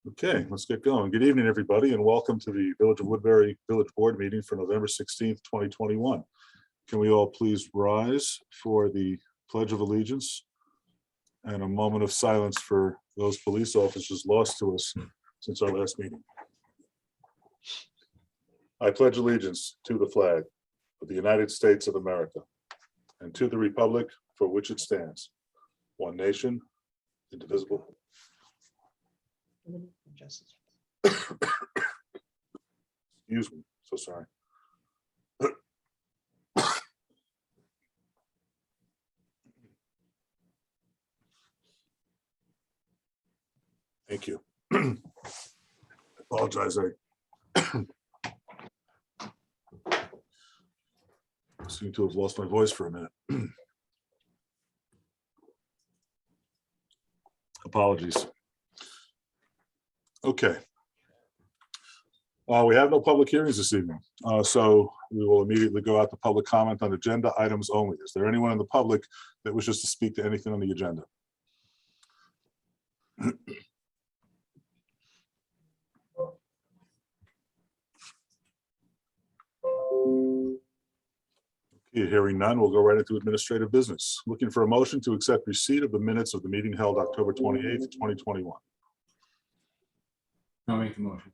Okay, let's get going. Good evening, everybody, and welcome to the Village of Woodbury Village Board meeting for November 16th, 2021. Can we all please rise for the Pledge of Allegiance and a moment of silence for those police officers lost to us since our last meeting. I pledge allegiance to the flag of the United States of America and to the republic for which it stands, one nation, indivisible. Justice. Excuse me, so sorry. Thank you. I apologize. I seem to have lost my voice for a minute. Apologies. Okay. We have no public hearings this evening, so we will immediately go out to public comment on agenda items only. Is there anyone in the public that wishes to speak to anything on the agenda? Okay, hearing none, we'll go right into administrative business. Looking for a motion to accept receipt of the minutes of the meeting held October 28th, 2021. I'll make the motion.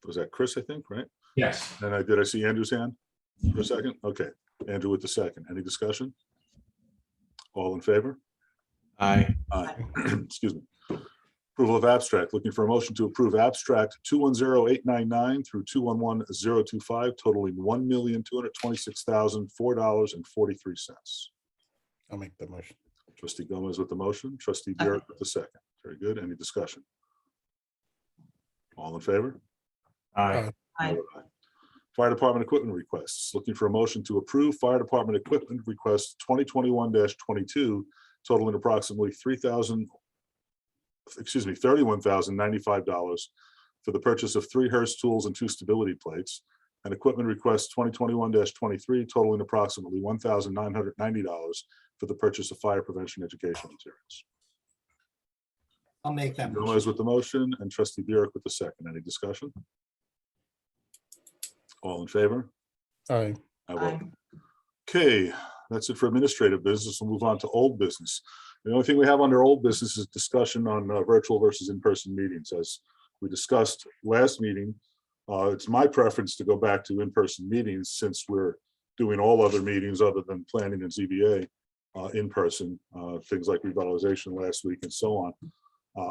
Was that Chris, I think, right? Yes. And did I see Andrew's hand for a second? Okay, Andrew with the second. Any discussion? All in favor? Aye. Aye. Excuse me. Approval of abstract. Looking for a motion to approve abstract 210899 through 211025, totaling $1,226,004.43. I'll make the motion. Trustee Gomez with the motion. Trustee Burke with the second. Very good. Any discussion? All in favor? Aye. Aye. Fire department equipment requests. Looking for a motion to approve fire department equipment request 2021-22, totaling approximately $31,095 for the purchase of 3 Hearst tools and 2 stability plates, and equipment request 2021-23, totaling approximately $1,990 for the purchase of fire prevention education materials. I'll make that motion. Gomez with the motion and Trustee Burke with the second. Any discussion? All in favor? Aye. I vote. Okay, that's it for administrative business. We'll move on to old business. The only thing we have under old business is discussion on virtual versus in-person meetings. As we discussed last meeting, it's my preference to go back to in-person meetings since we're doing all other meetings other than planning and ZBA in person, things like revitalization last week and so on.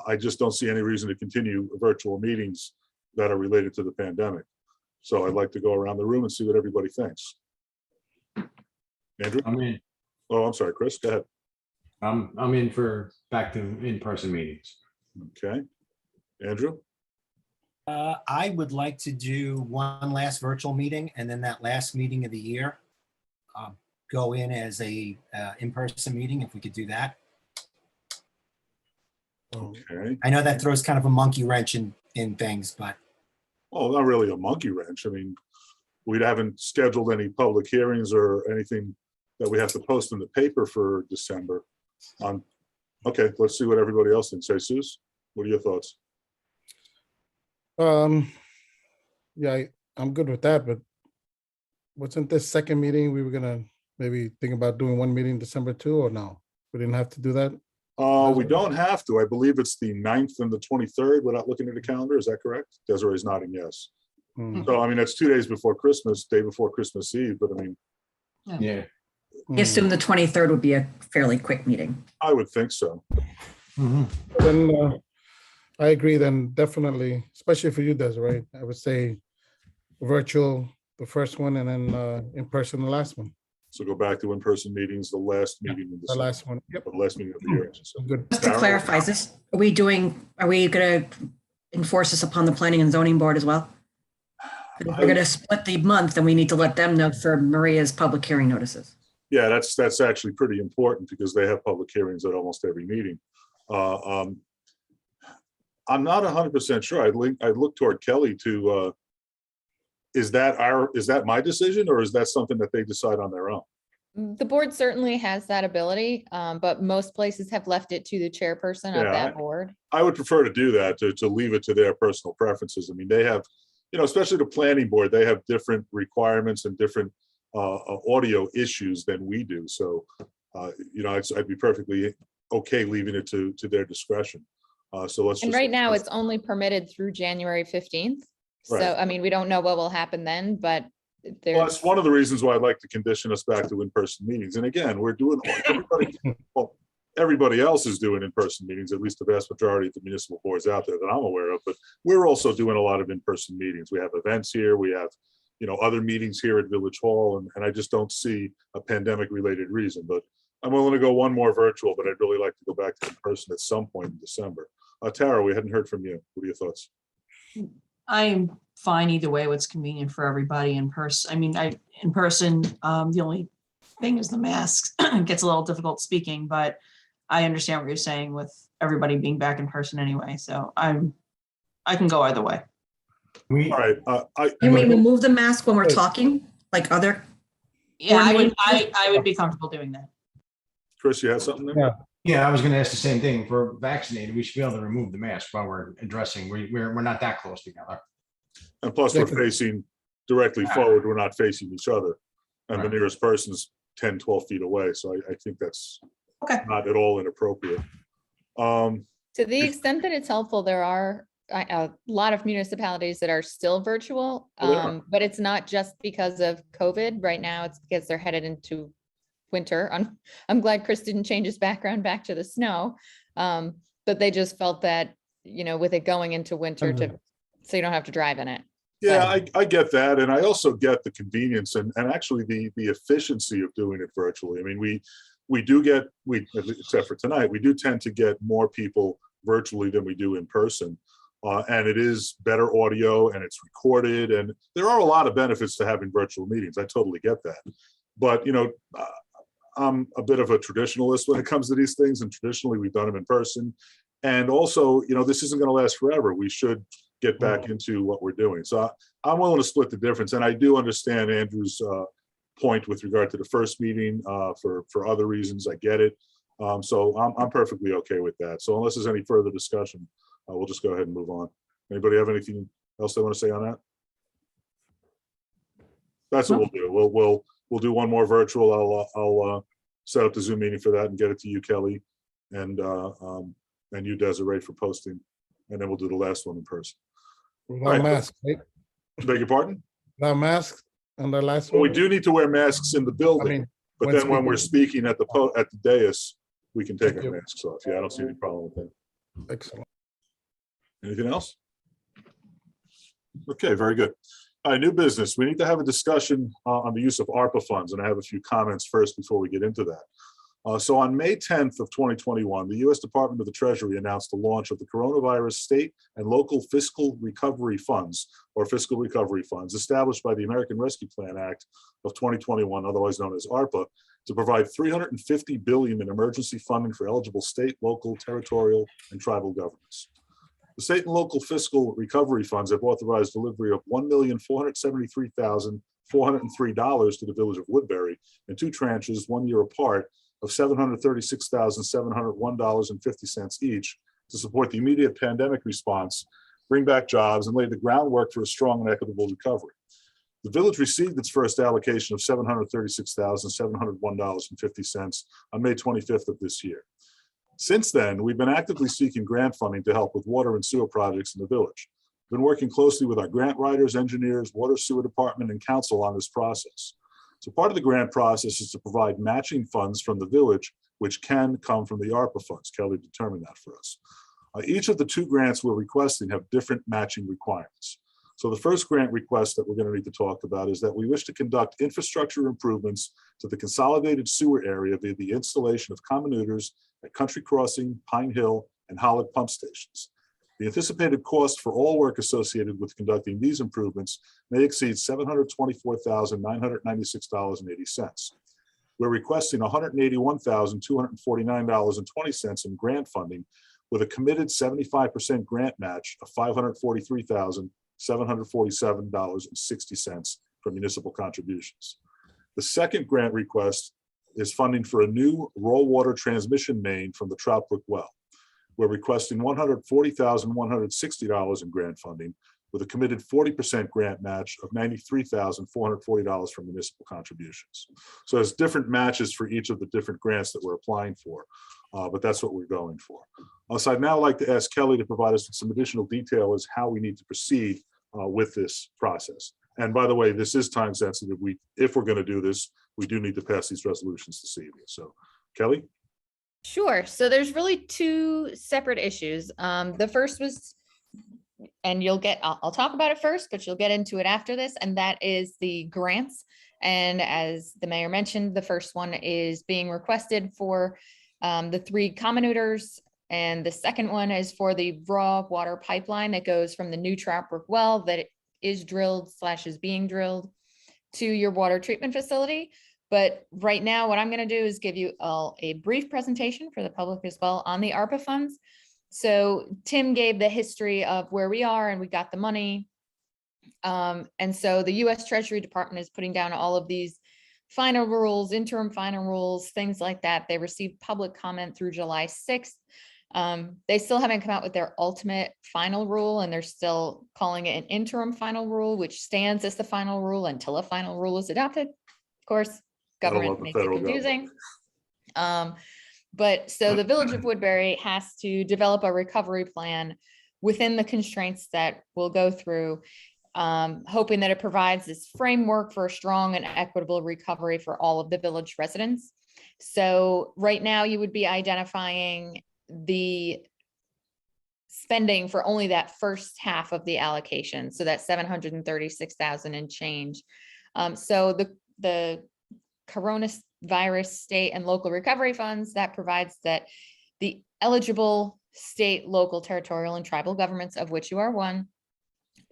I just don't see any reason to continue virtual meetings that are related to the pandemic. So I'd like to go around the room and see what everybody thinks. Andrew? I'm in. Oh, I'm sorry, Chris, go ahead. I'm in for back to in-person meetings. Okay. Andrew? I would like to do one last virtual meeting, and then that last meeting of the year, go in as a in-person meeting, if we could do that. Okay. I know that throws kind of a monkey wrench in things, but Well, not really a monkey wrench. I mean, we haven't scheduled any public hearings or anything that we have to post in the paper for December. Okay, let's see what everybody else thinks. Jesus, what are your thoughts? Yeah, I'm good with that, but wasn't this second meeting, we were gonna maybe think about doing one meeting December 2, or no? We didn't have to do that? We don't have to. I believe it's the 9th and the 23rd without looking at the calendar. Is that correct? Desiree's nodding yes. Hmm. So, I mean, that's 2 days before Christmas, day before Christmas Eve, but I mean, Yeah. I assume the 23rd would be a fairly quick meeting. I would think so. Then I agree, then definitely, especially for you, Desiree, I would say virtual, the first one, and then in person, the last one. So go back to in-person meetings, the last meeting in The December, last one, yep. or the last meeting of the year. So Good. Just to clarify, is this, are we going to enforce this upon the planning and zoning board as well? If we're going to split the month, then we need to let them know for Maria's public hearing notices. Yeah, that's actually pretty important because they have public hearings at almost every meeting. I'm not 100% sure. I'd look toward Kelly to, is that my decision or is that something that they decide on their own? The board certainly has that ability, but most places have left it to the chairperson of Yeah, that board. I would prefer to do that, to leave it to their personal preferences. I mean, they have, especially the planning board, they have different requirements and different audio issues than we do. So, I'd be perfectly okay leaving it to their discretion. So let's And just. right now, it's only permitted through January 15th. So, Right. I mean, we don't know what will happen then, but Well, there's, that's one of the reasons why I'd like to condition us back to in-person meetings. And again, we're doing, everybody else is doing in-person meetings, at least the vast majority of the municipal boards out there that I'm aware of, but we're also doing a lot of in-person meetings. We have events here, we have, other meetings here at Village Hall, and I just don't see a pandemic-related reason, but I'm willing to go one more virtual, but I'd really like to go back to in-person at some point in December. Tara, we hadn't heard from you. What are your thoughts? I'm fine either way, what's convenient for everybody in person. I mean, in person, the only thing is the masks. It gets a little difficult speaking, but I understand what you're saying with everybody being back in person anyway. So I can go either way. All right. You mean remove the mask when we're talking, like other? Yeah, I Board would be comfortable doing that. Chris, you had something there? Yeah. Yeah, I was gonna ask the same thing. If we're vaccinated, we should be able to remove the mask while we're addressing, we're not that close together. And plus, we're Definitely. facing directly forward. We're not facing each other. And the Right. nearest person's 10, 12 feet away. So I think that's Okay. not at all inappropriate. to the extent that it's helpful, there are a lot of municipalities that are still virtual. Oh, they are. But it's not just because of COVID. Right now, it's because they're headed into winter. I'm glad Chris didn't change his background back to the snow. But they just felt that, with it going into winter so you don't have to drive in it. Yeah, I get that. And I also get the convenience and actually the efficiency of doing it virtually. I mean, we do get, except for tonight, we do tend to get more people virtually than we do in person. And it is better audio and it's recorded. And there are a lot of benefits to having virtual meetings. I totally get that. But, I'm a bit of a traditionalist when it comes to these things. And traditionally, we've done them in person. And also, this isn't going to last forever. We should get back into what we're doing. So I'm willing to split the difference. And I do understand Andrew's point with regard to the first meeting for other reasons. I get it. So I'm perfectly okay with that. So unless there's any further discussion, we'll just go ahead and move on. Anybody have anything else they want to say on that? That's what we'll do. We'll do one more virtual. I'll set up the Zoom meeting for that and get it to you, Kelly, and you, Desiree, for posting. And then we'll do the last one in person. No Right. mask, right? Beg your pardon? No mask on the last Well, one. we do need to wear masks in the I building, mean, but when then when we're speaking at the dais, we can take Thank our you. masks off. Yeah, I don't see any problem with that. excellent. Anything else? Okay, very good. All right, new business. We need to have a discussion on the use of Arpa funds, and I have a few comments first before we get into that. So on May 10th of 2021, the U.S. Department of the Treasury announced the launch of the Coronavirus State and Local Fiscal Recovery Funds, or Fiscal Recovery Funds, established by the American Rescue Plan Act of 2021, otherwise known as ARPA, to provide $350 billion in emergency funding for eligible state, local, territorial, and tribal governments. The state and local fiscal recovery funds have authorized delivery of $1,473,403 to the village of Woodbury in two tranches, 1 year apart, of $736,701.50 each to support the immediate pandemic response, bring back jobs, and lay the groundwork for a strong and equitable recovery. The village received its first allocation of $736,701.50 on May 25th of this year. Since then, we've been actively seeking grant funding to help with water and sewer projects in the village. We've been working closely with our grant writers, engineers, water sewer department, and council on this process. So part of the grant process is to provide matching funds from the village, which can come from the Arpa funds. Kelly determined that for us. Each of the two grants we're requesting have different matching requirements. So the first grant request that we're going to need to talk about is that we wish to conduct infrastructure improvements to the consolidated sewer area via the installation of comminutors at Country Crossing, Pine Hill, and Hollett pump stations. The anticipated cost for all work associated with conducting these improvements may exceed $724,996.80. We're requesting $181,249.20 in grant funding with a committed 75% grant match of $543,747.60 from municipal contributions. The second grant request is funding for a new raw water transmission main from the Trout well. We're requesting $140,160 in grant funding with a committed 40% grant match of $93,440 from municipal contributions. So there's different matches for each of the different grants that we're applying for, but that's what we're going for. So I'd now like to ask Kelly to provide us with some additional detail as how we need to proceed with this process. And by the way, this is time sensitive. If we're going to do this, we do need to pass these resolutions this evening. So Kelly? Sure. So there's really two separate issues. The first was, and I'll talk about it first, but you'll get into it after this, and that is the grants. And as the mayor mentioned, the first one is being requested for the 3 comminutors, and the second one is for the raw water pipeline that goes from the new Trackbook well that is drilled / is being drilled to your water treatment facility. But right now, what I'm going to do is give you all a brief presentation for the public as well on the ARPA funds. So Tim gave the history of where we are and we got the money. And so the U.S. Treasury Department is putting down all of these final rules, interim final rules, things like that. They received public comment through July 6th. They still haven't come out with their ultimate final rule, and they're still calling it an interim final rule, which stands as the final rule until a final rule is adopted. Of course, government makes it confusing. But so the Village of Woodbury has to develop a recovery plan within the constraints that we'll go through, hoping that it provides this framework for a strong and equitable recovery for all of the village residents. So right now you would be identifying the spending for only that first half of the allocation. So that 736,000 and change. So the coronavirus state and local recovery funds, that provides that the eligible state, local, territorial, and tribal governments, of which you are one,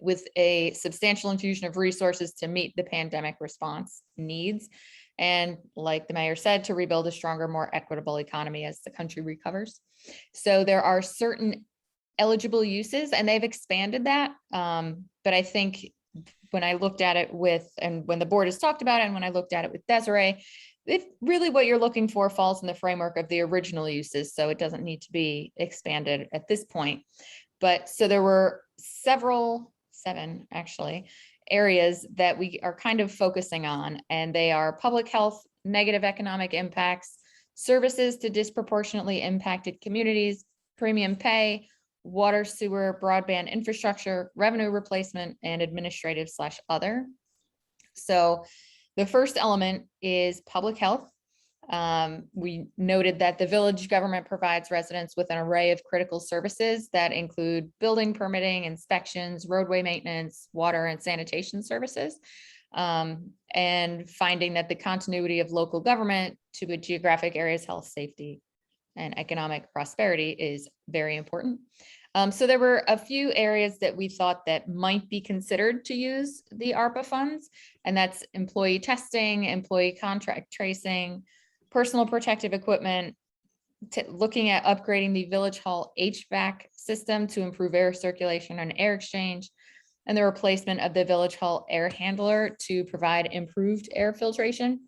with a substantial infusion of resources to meet the pandemic response needs. And like the mayor said, to rebuild a stronger, more equitable economy as the country recovers. So there are certain eligible uses, and they've expanded that. But I think when I looked at it and when the board has talked about it, and when I looked at it with Desiree, really what you're looking for falls in the framework of the original uses. So it doesn't need to be expanded at this point. But so there were 7 actually, areas that we are kind of focusing on, and they are public health, negative economic impacts, services to disproportionately impacted communities, premium pay, water, sewer, broadband infrastructure, revenue replacement, and administrative / other. So the first element is public health. We noted that the village government provides residents with an array of critical services that include building permitting, inspections, roadway maintenance, water and sanitation services, and finding that the continuity of local government to a geographic area's health, safety, and economic prosperity is very important. So there were a few areas that we thought that might be considered to use the ARPA funds, and that's employee testing, employee contract tracing, personal protective equipment, looking at upgrading the Village Hall HVAC system to improve air circulation and air exchange, and the replacement of the Village Hall air handler to provide improved air filtration.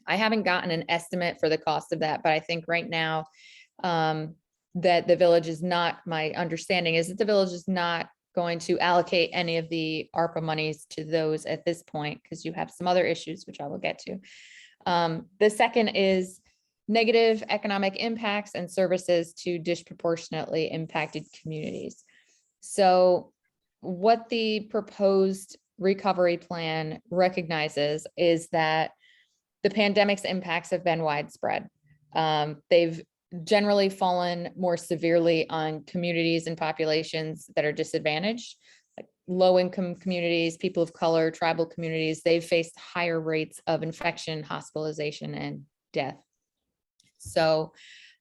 I haven't gotten an estimate for the cost of that, but I think right now that the village is not, my understanding is that the village is not going to allocate any of the ARPA monies to those at this point, because you have some other issues, which I will get to. The second is negative economic impacts and services to disproportionately impacted communities. So what the proposed recovery plan recognizes is that the pandemic's impacts have been widespread. They've generally fallen more severely on communities and populations that are disadvantaged, like low-income communities, people of color, tribal communities. They've faced higher rates of infection, hospitalization, and death. So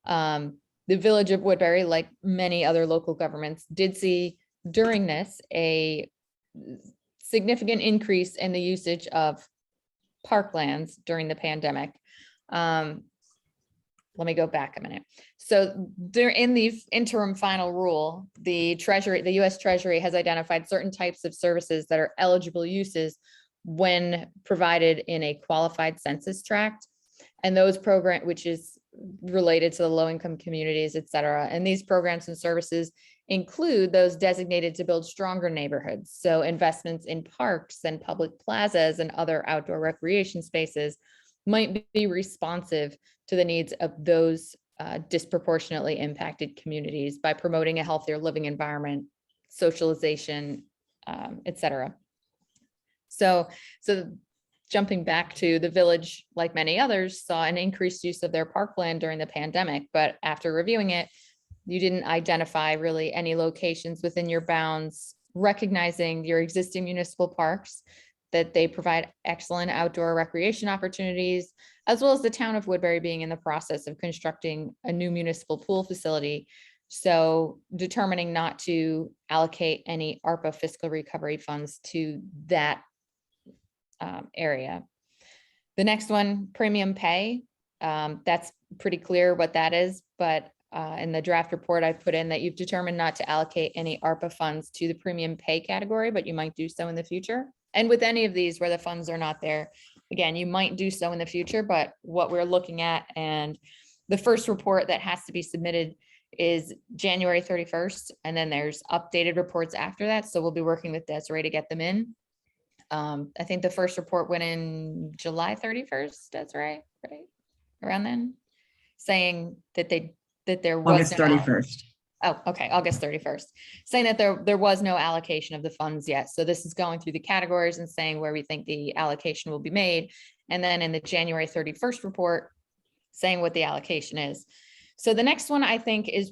the Village of Woodbury, like many other local governments, did see during this a significant increase in the usage of parklands during the pandemic. Let me go back a minute. So they're in the interim final rule, the U.S. Treasury has identified certain types of services that are eligible uses when provided in a qualified census tract. And those program, which is related to the low-income communities, et cetera. And these programs and services include those designated to build stronger neighborhoods. So investments in parks and public plazas and other outdoor recreation spaces might be responsive to the needs of those disproportionately impacted communities by promoting a healthier living environment, socialization, et cetera. So jumping back to the village, like many others, saw an increased use of their parkland during the pandemic, but after reviewing it, you didn't identify really any locations within your bounds, recognizing your existing municipal parks, that they provide excellent outdoor recreation opportunities, as well as the town of Woodbury being in the process of constructing a new municipal pool facility. So determining not to allocate any ARPA fiscal recovery funds to that area. The next one, premium pay. That's pretty clear what that is, but in the draft report, I put in that you've determined not to allocate any ARPA funds to the premium pay category, but you might do so in the future. And with any of these where the funds are not there, again, you might do so in the future, but what we're looking at, and the first report that has to be submitted is January 31st, and then there's updated reports after that. So we'll be working with Desiree to get them in. I think the first report went in July 31st, Desiree, right? Around then, saying that there was August 31st. Oh, okay, August 31st, saying that there was no allocation of the funds yet. So this is going through the categories and saying where we think the allocation will be made. And then in the January 31st report, saying what the allocation is. So the next one I think is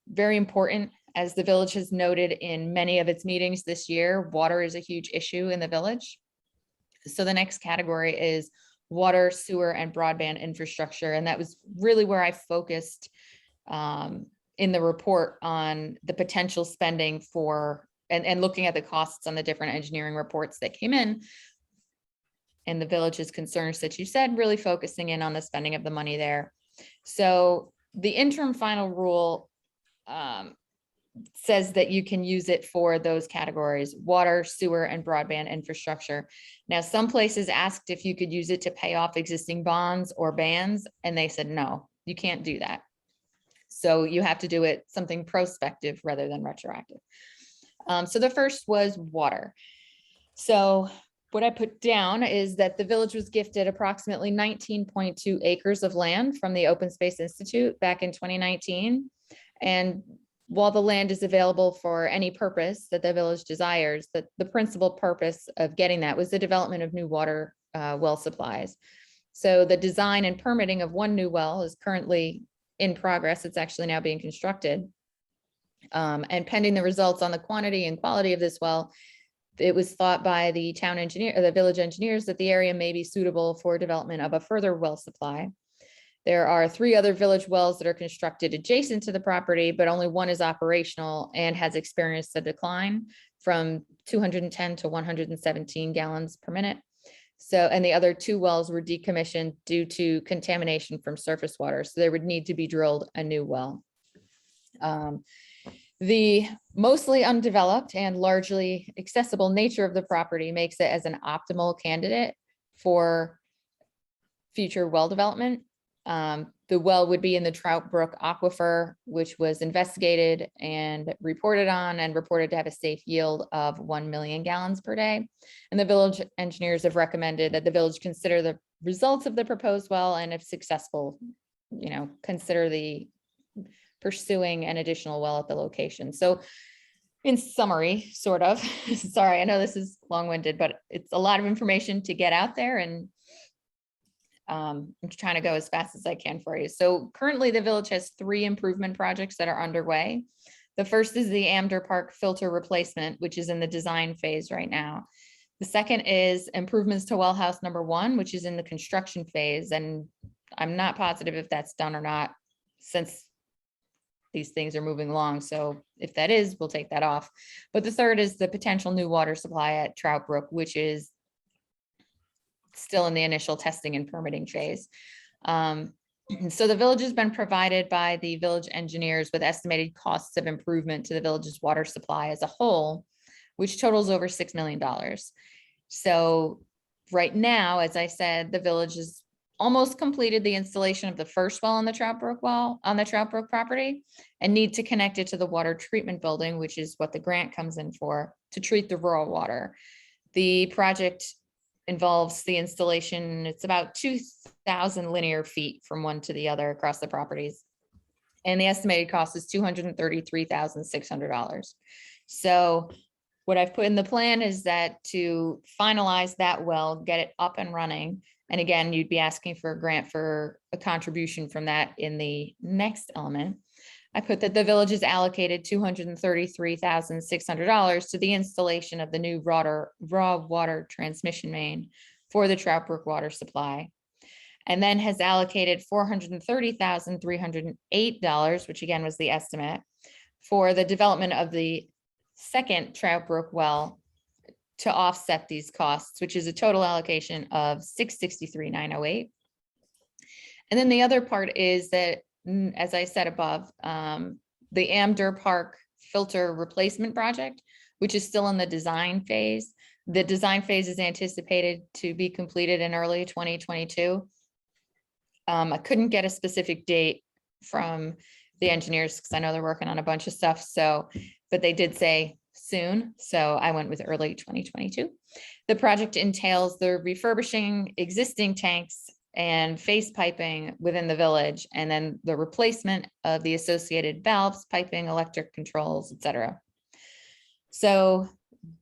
very important. As the village has noted in many of its meetings this year, water is a huge issue in the village. So the next category is water, sewer, and broadband infrastructure. And that was really where I focused in the report on the potential spending for, and looking at the costs on the different engineering reports that came in. And the village's concerns that you said, really focusing in on the spending of the money there. So the interim final rule says that you can use it for those categories: water, sewer, and broadband infrastructure. Now, some places asked if you could use it to pay off existing bonds or bans, and they said, no, you can't do that. So you have to do it something prospective rather than retroactive. So the first was water. So what I put down is that the village was gifted approximately 19.2 acres of land from the Open Space Institute back in 2019. And while the land is available for any purpose that the village desires, that the principal purpose of getting that was the development of new water well supplies. So the design and permitting of one new well is currently in progress. It's actually now being constructed. And pending the results on the quantity and quality of this well, it was thought by the town engineer, or the village engineers, that the area may be suitable for development of a further well supply. There are 3 other village wells that are constructed adjacent to the property, but only one is operational and has experienced a decline from 210 to 117 gallons per minute. So, and the other 2 wells were decommissioned due to contamination from surface water. So there would need to be drilled a new well. The mostly undeveloped and largely accessible nature of the property makes it as an optimal candidate for future well development. The well would be in the Trout Brook aquifer, which was investigated and reported on, and reported to have a safe yield of 1 million gallons per day. And the village engineers have recommended that the village consider the results of the proposed well, and if successful, consider the pursuing an additional well at the location. So in summary, sort of, sorry, I know this is long-winded, but it's a lot of information to get out there, and I'm trying to go as fast as I can for you. So currently the village has 3 improvement projects that are underway. The first is the Amder Park filter replacement, which is in the design phase right now. The second is improvements to well house number 1, which is in the construction phase. And I'm not positive if that's done or not, since these things are moving along. So if that is, we'll take that off. But the third is the potential new water supply at Trout Brook, which is still in the initial testing and permitting phase. So the village has been provided by the village engineers with estimated costs of improvement to the village's water supply as a whole, which totals over $6 million. So right now, as I said, the village is almost completed the installation of the first well on the Trackbook property and need to connect it to the water treatment building, which is what the grant comes in for, to treat the raw water. The project involves the installation. It's about 2,000 linear feet from one to the other across the properties. And the estimated cost is $233,600. So what I've put in the plan is that to finalize that well, get it up and running. And again, you'd be asking for a grant for a contribution from that in the next element. I put that the village is allocated $233,600 to the installation of the new raw water transmission main for the Trackbook water supply. And then has allocated $430,308, which again was the estimate, for the development of the second Trackbook well to offset these costs, which is a total allocation of $663,908. And then the other part is that, as I said above, the Amder Park filter replacement project, which is still in the design phase. The design phase is anticipated to be completed in early 2022. I couldn't get a specific date from the engineers because I know they're working on a bunch of stuff. So, but they did say soon. So I went with early 2022. The project entails the refurbishing existing tanks and face piping within the village, and then the replacement of the associated valves, piping, electric controls, etc. So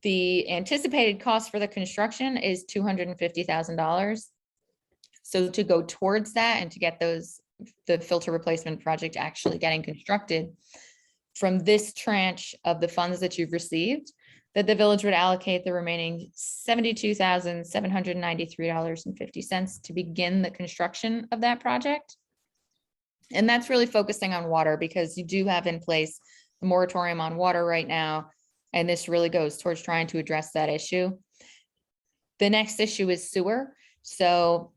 the anticipated cost for the construction is $250,000. So to go towards that and to get the filter replacement project actually getting constructed, from this tranche of the funds that you've received, that the village would allocate the remaining $72,793.50 to begin the construction of that project. And that's really focusing on water because you do have in place the moratorium on water right now. And this really goes towards trying to address that issue. The next issue is sewer. So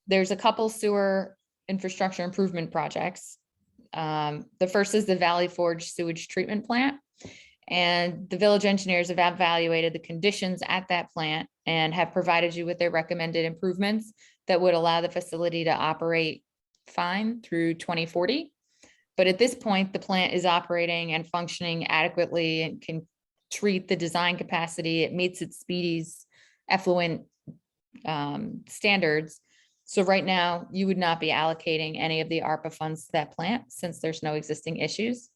there's a couple sewer infrastructure improvement projects. The first is the Valley Forge sewage treatment plant. And the village engineers have evaluated the conditions at that plant and have provided you with their recommended improvements that would allow the facility to operate fine through 2040. But at this point, the plant is operating and functioning adequately and can treat the design capacity. It meets its speedies effluent standards. So right now, you would not be allocating any of the ARPA funds to that plant since there's no existing issues.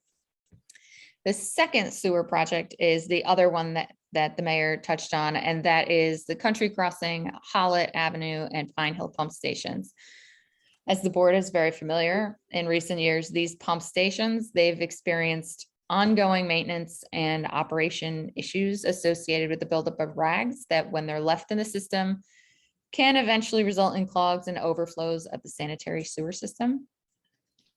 The second sewer project is the other one that the mayor touched on, and that is the Country Crossing, Hollett Avenue, and Pine Hill pump stations. As the board is very familiar, in recent years, these pump stations, they've experienced ongoing maintenance and operation issues associated with the buildup of rags that when they're left in the system can eventually result in clogs and overflows of the sanitary sewer system.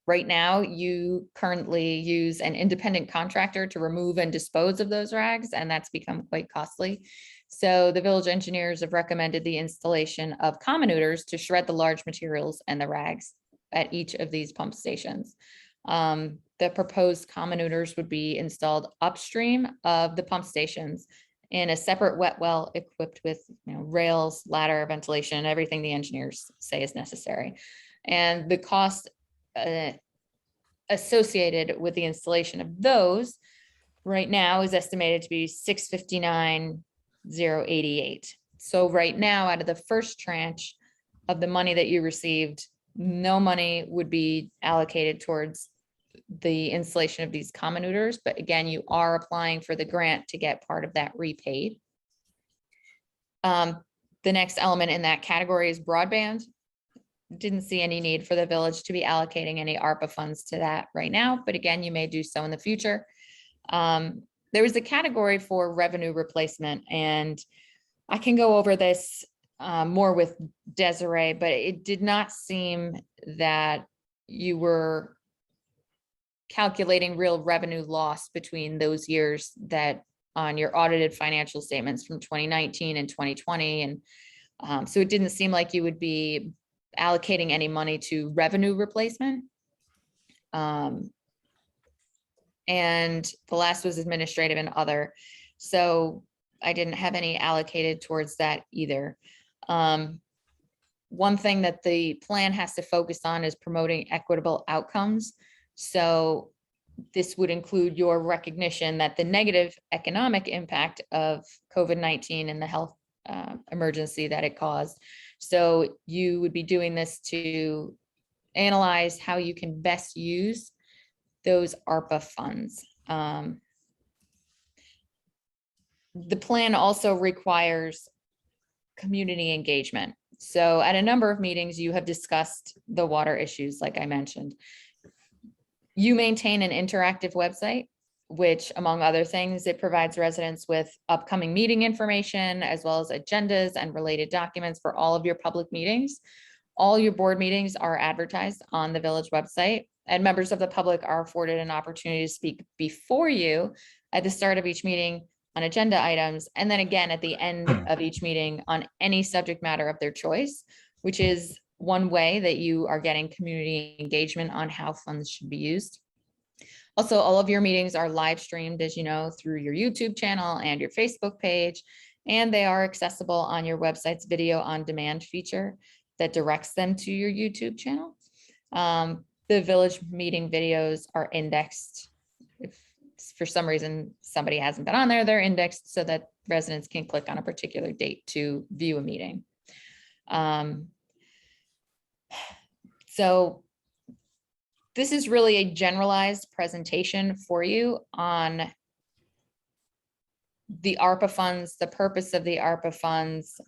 Right now, you currently use an independent contractor to remove and dispose of those rags, and that's become quite costly. So the village engineers have recommended the installation of comminutors to shred the large materials and the rags at each of these pump stations. The proposed comminutors would be installed upstream of the pump stations in a separate wet well equipped with rails, ladder, ventilation, everything the engineers say is necessary. And the cost associated with the installation of those right now is estimated to be $659,088. So right now, out of the first tranche of the money that you received, no money would be allocated towards the installation of these comminutors, but again, you are applying for the grant to get part of that repaid. The next element in that category is broadband. Didn't see any need for the village to be allocating any ARPA funds to that right now, but again, you may do so in the future. There was a category for revenue replacement, and I can go over this more with Desiree, but it did not seem that you were calculating real revenue loss between those years that on your audited financial statements from 2019 and 2020. And so it didn't seem like you would be allocating any money to revenue replacement. And the last was administrative and other. So I didn't have any allocated towards that either. one thing that the plan has to focus on is promoting equitable outcomes. So this would include your recognition that the negative economic impact of COVID-19 and the health emergency that it caused. So you would be doing this to analyze how you can best use those ARPA funds. The plan also requires community engagement. So at a number of meetings, you have discussed the water issues, like I mentioned. You maintain an interactive website, which among other things, it provides residents with upcoming meeting information, as well as agendas and related documents for all of your public meetings. All your board meetings are advertised on the village website, and members of the public are afforded an opportunity to speak before you at the start of each meeting on agenda items, and then again at the end of each meeting on any subject matter of their choice, which is one way that you are getting community engagement on how funds should be used. Also, all of your meetings are live streamed, as you know, through your YouTube channel and your Facebook page, and they are accessible on your website's video on demand feature that directs them to your YouTube channel. The village meeting videos are indexed. If for some reason somebody hasn't been on there, they're indexed so that residents can click on a particular date to view a meeting. So this is really a generalized presentation for you on the ARPA funds, the purpose of the ARPA funds.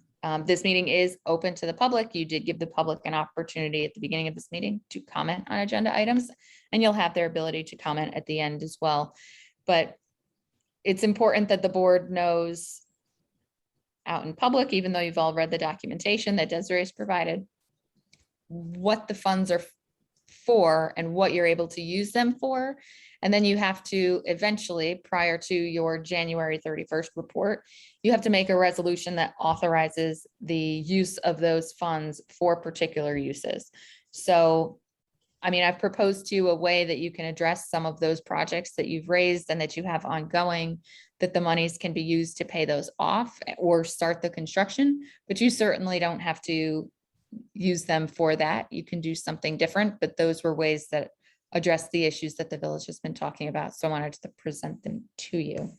This meeting is open to the public. You did give the public an opportunity at the beginning of this meeting to comment on agenda items, and you'll have their ability to comment at the end as well. But it's important that the board knows out in public, even though you've all read the documentation that Desiree's provided, what the funds are for and what you're able to use them for. And then you have to eventually, prior to your January 31st report, you have to make a resolution that authorizes the use of those funds for particular uses. So, I mean, I've proposed to you a way that you can address some of those projects that you've raised and that you have ongoing, that the monies can be used to pay those off or start the construction, but you certainly don't have to use them for that. You can do something different, but those were ways that address the issues that the village has been talking about. So I wanted to present them to you.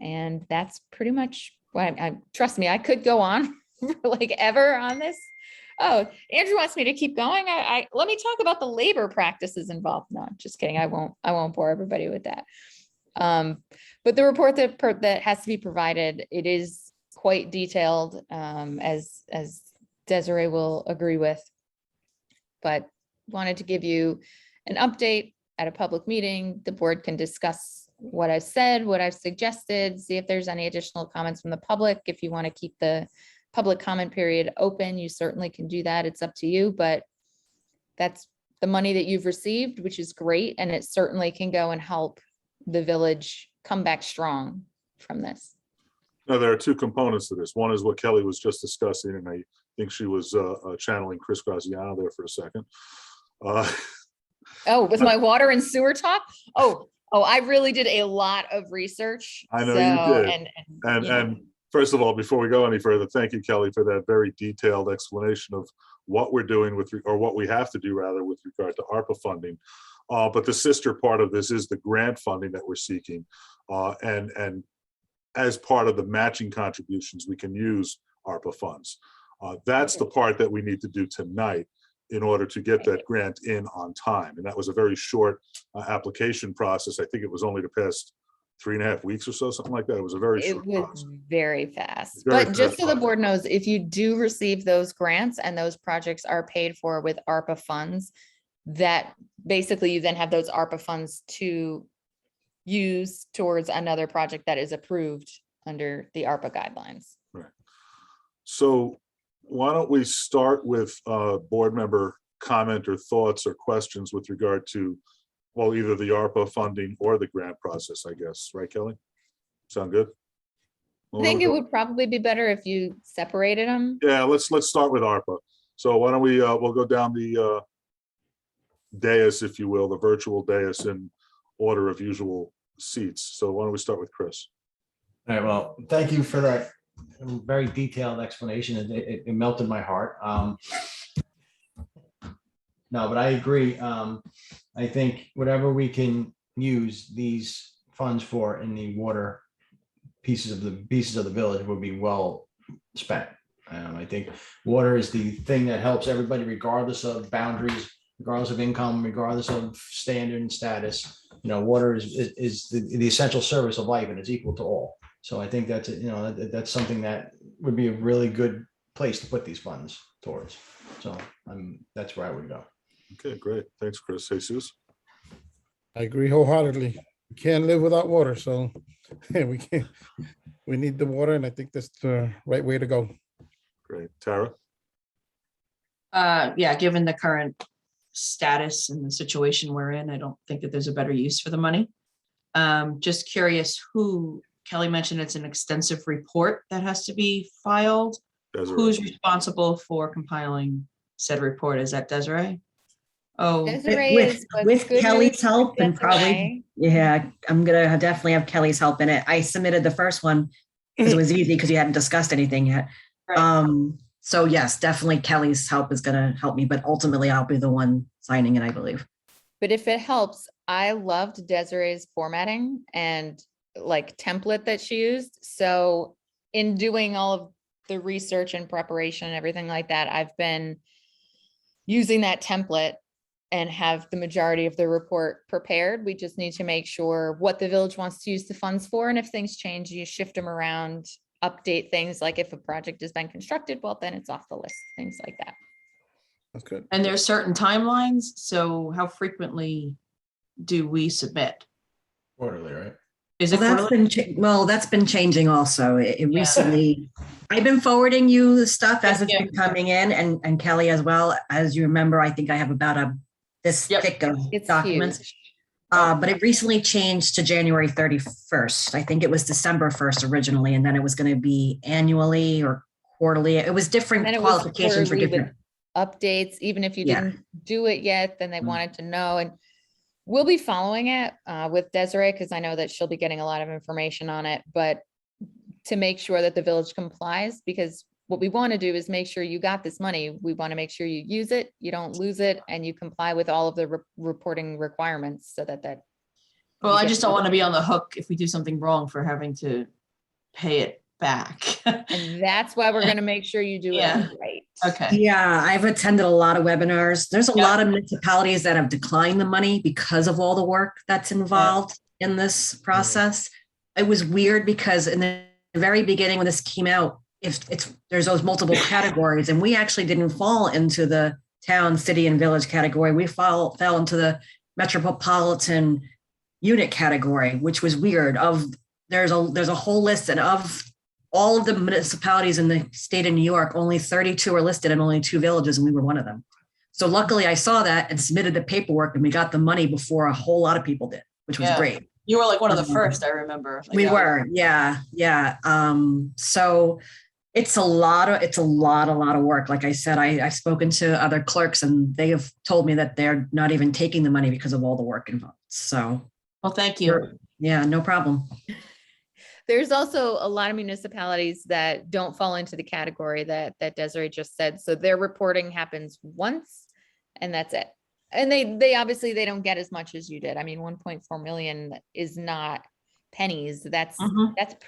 And that's pretty much what trust me, I could go on for like ever on this. Oh, Andrew wants me to keep going. Let me talk about the labor practices involved. No, just kidding. I won't bore everybody with that. But the report that has to be provided, it is quite detailed, as Desiree will agree with, but wanted to give you an update at a public meeting. The board can discuss what I've said, what I've suggested, see if there's any additional comments from the public. If you want to keep the public comment period open, you certainly can do that. It's up to you, but that's the money that you've received, which is great. And it certainly can go and help the village come back strong from this. Now, there are two components to this. One is what Kelly was just discussing, and I think she was channeling Chris Graziano there for a second. Oh, with my water and sewer talk? Oh, I really did a lot of research. I know you did. And first of all, before we go any further, thank you, Kelly, for that very detailed explanation of what we're doing or what we have to do rather with regard to ARPA funding. But the sister part of this is the grant funding that we're seeking. And as part of the matching contributions, we can use ARPA funds. That's the part that we need to do tonight in order to get that grant in on time. And that was a very short application process. I think it was only the past 3.5 weeks or so, something like that. It was a very short process. It was very fast. Very but just fast so the process. board knows, if you do receive those grants and those projects are paid for with ARPA funds, that basically you then have those ARPA funds to use towards another project that is approved under the ARPA guidelines. Right. So why don't we start with board member comment or thoughts or questions with regard to, well, either the ARPA funding or the grant process, I guess. Right, Kelly? Sound good? I think it would probably be better if you separated them. Yeah, let's start with ARPA. So why don't we, we'll go down the dais, if you will, the virtual dais in order of usual seats. So why don't we start with Chris? All right, well, thank you for that very detailed explanation. It melted my heart. No, but I agree. I think whatever we can use these funds for in the water pieces of the village would be well spent. I think water is the thing that helps everybody regardless of boundaries, regardless of income, regardless of standard and status. Water is the essential service of life, and it's equal to all. So I think that's, that's something that would be a really good place to put these funds towards. So that's where I would go. Okay, great. Thanks, Chris. Jesus. I agree wholeheartedly. We can't live without water, so we can't. We need the water, and I think that's the right way to go. Great. Tara? Yeah, given the current status and the situation we're in, I don't think that there's a better use for the money. Just curious Kelly mentioned it's an extensive report that has to be filed. Desiree. Who's responsible for compiling said report? Is that Desiree? Oh, Desiree With, is what's with good Kelly's news for help and Desiree. probably, yeah, I'm gonna definitely have Kelly's help in it. I submitted the first one because it was easy because you hadn't discussed anything yet. right. So yes, definitely Kelly's help is gonna help me, but ultimately I'll be the one signing it, I believe. But if it helps, I loved Desiree's formatting and like template that she used. So in doing all of the research and preparation and everything like that, I've been using that template and have the majority of the report prepared. We just need to make sure what the village wants to use the funds for. And if things change, you shift them around, update things. Like if a project has been constructed, well, then it's off the list, things like that. That's good. And there's certain timelines. So how frequently do we submit? Quarterly, right? Is it Well, quarterly? that's been changing also. It Yeah. recently, I've been forwarding you the stuff as it's Yeah. been coming in, and Kelly as well. As you remember, I think I have about this Yep. thick of It's documents. huge. But it recently changed to January 31st. I think it was December 1st originally, and then it was going to be annually or quarterly. It was different And it was qualifications for quarterly with different. updates, even if you Yeah. didn't do it yet, then they Mm. wanted to know. And we'll be following it with Desiree, because I know that she'll be getting a lot of information on it, but to make sure that the village complies, because what we want to do is make sure you got this money. We want to make sure you use it, you don't lose it, and you comply with all of the reporting requirements so that Well, you I get just don't want to be on the hook if we do something wrong for having to pay it back. And that's why we're going to make sure you do Yeah. it right. Okay. Yeah, I've attended a lot of webinars. There's a Yeah. lot of municipalities that have declined the money because of all the work that's involved in this process. It was weird because in the very beginning when this came out, there's those multiple categories, and we actually didn't fall into the town, city, and village category. We fell into the metropolitan unit category, which was weird. There's a whole list, and of all of the municipalities in the state of New York, only 32 are listed and only 2 villages, and we were one of them. So luckily I saw that and submitted the paperwork, and we got the money before a whole lot of people did, which was Yeah. great. You were like one of the first, I remember. Like, We that was- were, yeah. So it's a lot of work. Like I said, I've spoken to other clerks, and they have told me that they're not even taking the money because of all the work involved. So Well, thank you. yeah, no problem. There's also a lot of municipalities that don't fall into the category that Desiree just said. So their reporting happens once and that's it. And they obviously they don't get as much as you did. I mean, 1.4 million is not pennies. That's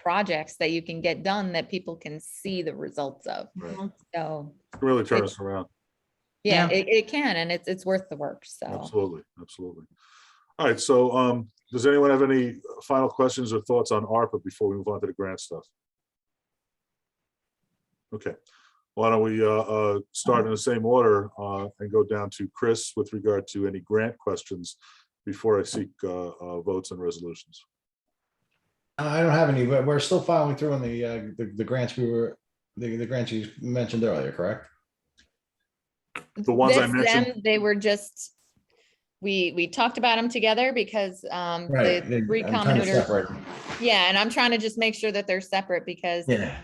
projects that you can get done that people can see the results of. Right. So Really turn It's- us around. yeah, Yeah. it can, and it's worth the work. So Absolutely, absolutely. All right, so does anyone have any final questions or thoughts on ARPA before we move on to the grant stuff? Okay, why don't we start in the same order and go down to Chris with regard to any grant questions before I seek votes and resolutions. I don't have any, but we're still following through on the grants the grants you mentioned earlier, correct? The ones I That's mentioned. them, they were just, we talked about them together because Right. the three I'm trying to commoners. separate them. Yeah, and I'm trying to just make sure that they're separate because Yeah.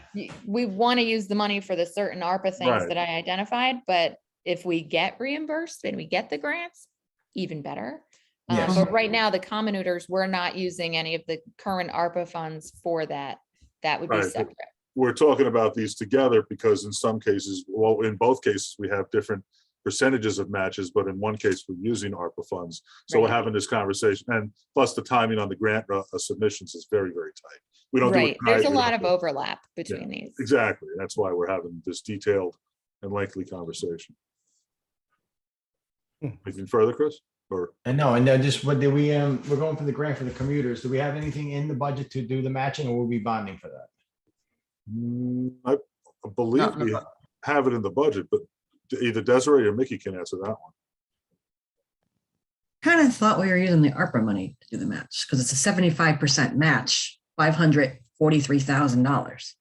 we want to use the money for the certain ARPA things Right. that I identified, but if we get reimbursed and we get the grants, even better. Yes. But right now, the commoners, we're not using any of the current ARPA funds for that. That would be Right. separate. we're talking about these together because in some cases, well, in both cases, we have different percentages of matches, but in one case, we're using ARPA funds. So we're Right. having this conversation, and plus the timing on the grant submissions is very, very tight. We don't do it Right, there's a tonight, we lot don't of do it- overlap between these. Exactly. That's why we're having this detailed and lengthy conversation. Anything further, Chris? Or And no, and then just what did we, we're going for the grant for the commuters. Do we have anything in the budget to do the matching, or will we be bonding for that? I believe we have it in the budget, but either Desiree or Mickey can answer that one. Kind of thought we were using the ARPA money to do the match because it's a 75% match, $543,000.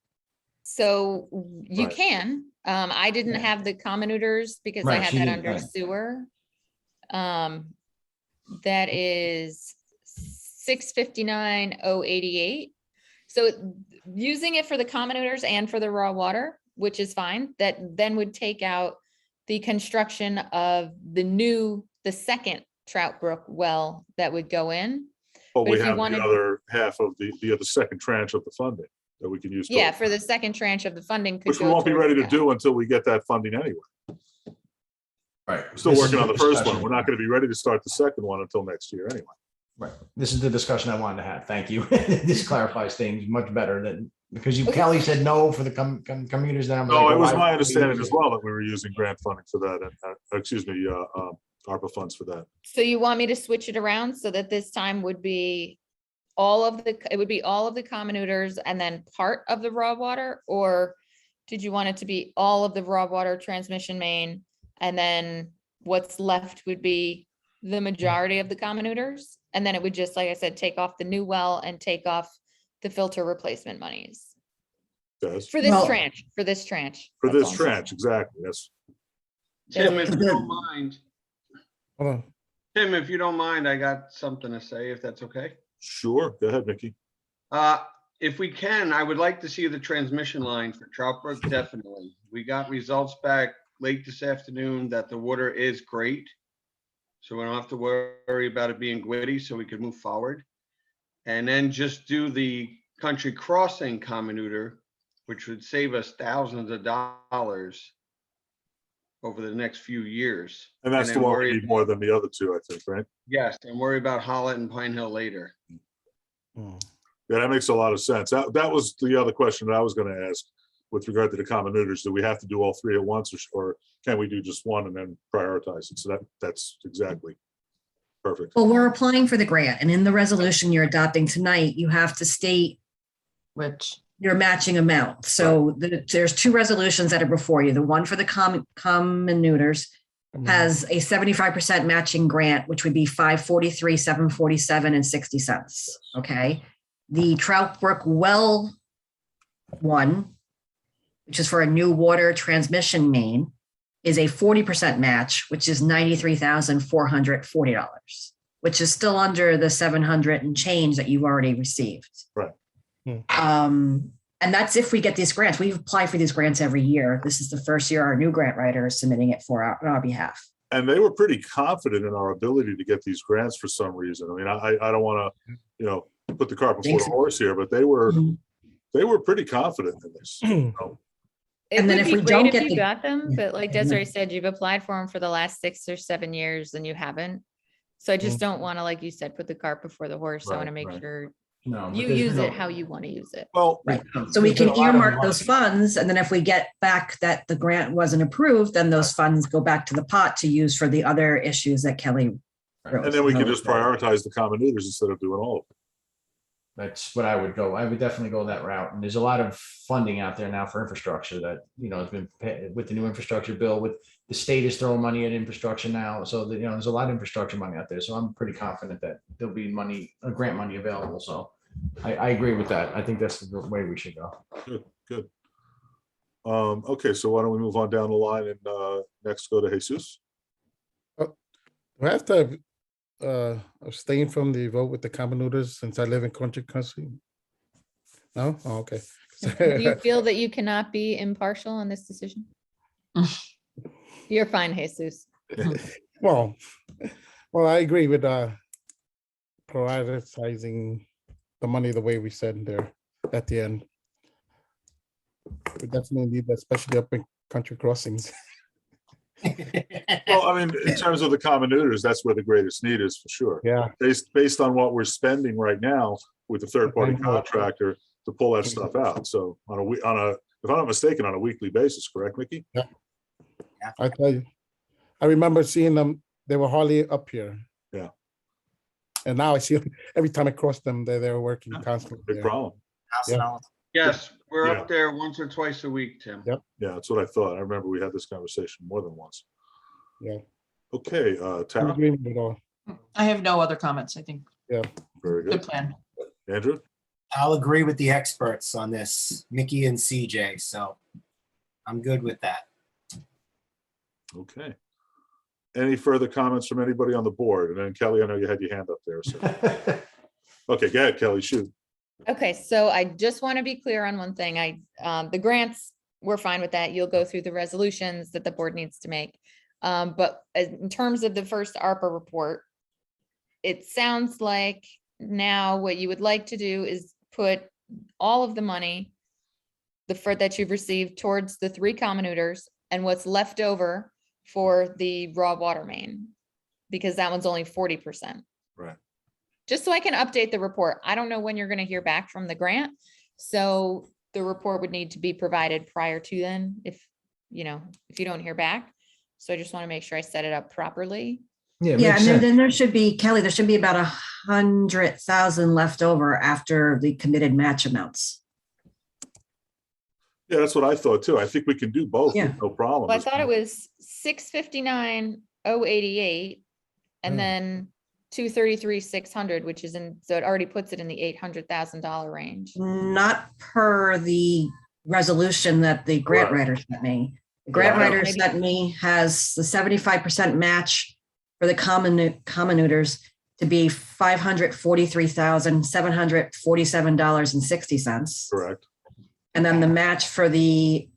So you Right. can, I didn't Yeah. have the commonutors because I Right, had she that didn't, under right. sewer. That is 659,088. So using it for the commoners and for the raw water, which is fine, that then would take out the construction of the second Trout Brook well that would go in. But But we if you have wanted- the other half of the other second tranche of the funding that we can use. Yeah, towards- for the second tranche of the funding. could Which we go won't be towards ready to that. do until we get that funding anyway. Right. We're still working on the first one. We're not going to be ready to start the second one until next year anyway. Right. This is the discussion I wanted to have. Thank you. This clarifies things much better than, because Okay. Kelly said no for the commuters. Then I'm No, like, it was why my would we understanding use as it? well that we were using grant funding for that, and, excuse me, ARPA funds for that. So you want me to switch it around so that this time would be it would be all of the commoners and then part of the raw water? Or did you want it to be all of the raw water transmission main and then what's left would be the majority of the commoners? And then it would just, like I said, take off the new well and take off the filter replacement monies Does for this Well- tranche, for That's this all I'm saying. tranche, exactly. Yes. Tim, if you Good. don't mind, Hold on. Tim, if you don't mind, I got something to say, if that's okay. Sure. Go ahead, Mickey. If we can, I would like to see the transmission line for Trout Brook, definitely. We got results back late this afternoon that the water is great. So we don't have to worry about it being gritty, so we can move forward. And then just do the country crossing comminutor, which would save us thousands of dollars over the next few years. And that's the then one we worry- need more than the other two, I think, right? Yes, and worry about Hollett and Pine Hill later. Hmm. Yeah, that makes a lot of sense. That was the other question that I was going to ask with regard to the commoners. Do we have to do all three at once, or can we do just one and then prioritize it? So that's exactly perfect. Well, we're applying for the grant, and in the resolution you're adopting tonight, you have to state Which, your matching amount. So there's two resolutions that are before you. The one for the commoners has a 75% matching grant, which would be $543, $747, and 60 cents. Okay. The Trout Brook well one, which is for a new water transmission main, is a 40% match, which is $93,440, which is still under the 700 and change that you've already received. Right. And that's if we get these grants. We apply for these grants every year. This is the first year our new grant writer is submitting it on our behalf. And they were pretty confident in our ability to get these grants for some reason. I mean, I don't want to, put the cart before the horse here, but they were pretty confident in this. It And then would if be we don't great get if you the- got them, but like Yeah. Desiree said, you've applied for them for the last 6 or 7 years and you haven't. So I just don't want to, like you said, put the cart before the horse. I want to Right, make right. sure No, but you there's use no- it how you want to use it. Well, Right. there's So we been can a lot of earmark money. those funds, and then if we get back that the grant wasn't approved, then those funds go back to the pot to use for the other issues that Kelly wrote. and then we can just prioritize the commoners instead of doing all of them. That's what I would go. I would definitely go that route. And there's a lot of funding out there now for infrastructure that, has been with the new infrastructure bill, with the state is throwing money at infrastructure now. So that, there's a lot of infrastructure money out there. So I'm pretty confident that there'll be grant money available. So I agree with that. I think that's the way we should go. Good. Okay, so why don't we move on down the line and next go to Jesus? Do I have to abstain from the vote with the commoners since I live in country? No? Oh, okay. Do you feel that you cannot be impartial on this decision? You're fine, Jesus. Well, I agree with prioritizing the money the way we said there at the end. We definitely need that, especially up in country crossings. Well, I mean, in terms of the commonuters, that's where the greatest need is for sure. Yeah, Based on what we're spending right now with the third party I know. contractor to pull that stuff out. So on a, if I'm not mistaken, on a weekly basis, correct, Mickey? I tell you, I remember seeing them, they were hardly up here. Yeah. And now I see them, every time I cross them, they're working constantly. Big there. problem. Yes, we're Yeah. up there once or twice a week, Tim. Yep. Yeah, that's what I thought. I remember we had this conversation more than once. Yeah. Okay, I Tara, agree with it all. I have no other comments. I think very good good. plan. Andrew? I'll agree with the experts on this, Mickey and CJ, so I'm good with that. Okay. Any further comments from anybody on the board? And then Kelly, I know you had your hand up there. So. Okay, go ahead, Kelly, shoot. Okay, so I just want to be clear on one thing. The grants, we're fine with that. You'll go through the resolutions that the board needs to make. But in terms of the first ARPA report, it sounds like now what you would like to do is put all of the money that you've received towards the 3 commonuters and what's left over for the raw water main, because that one's only 40%. Right. Just so I can update the report. I don't know when you're going to hear back from the grant. So the report would need to be provided prior to then if you don't hear back. So I just want to make sure I set it up properly. Yeah, Yeah, makes and sense. then there should be, Kelly, there should be about 100,000 left over after the committed match amounts. Yeah, that's what I thought too. I think we can do both. Yeah. With no problem. Well, I thought it was 659,088 and Hmm. then 233,600, which is so it already puts it in the $800,000 range. Not per the resolution that the grant Right. writer sent me. The grant Yeah. writer Maybe- sent me has the 75% match for the commonuters to be $543,747.60. correct. And then the match for the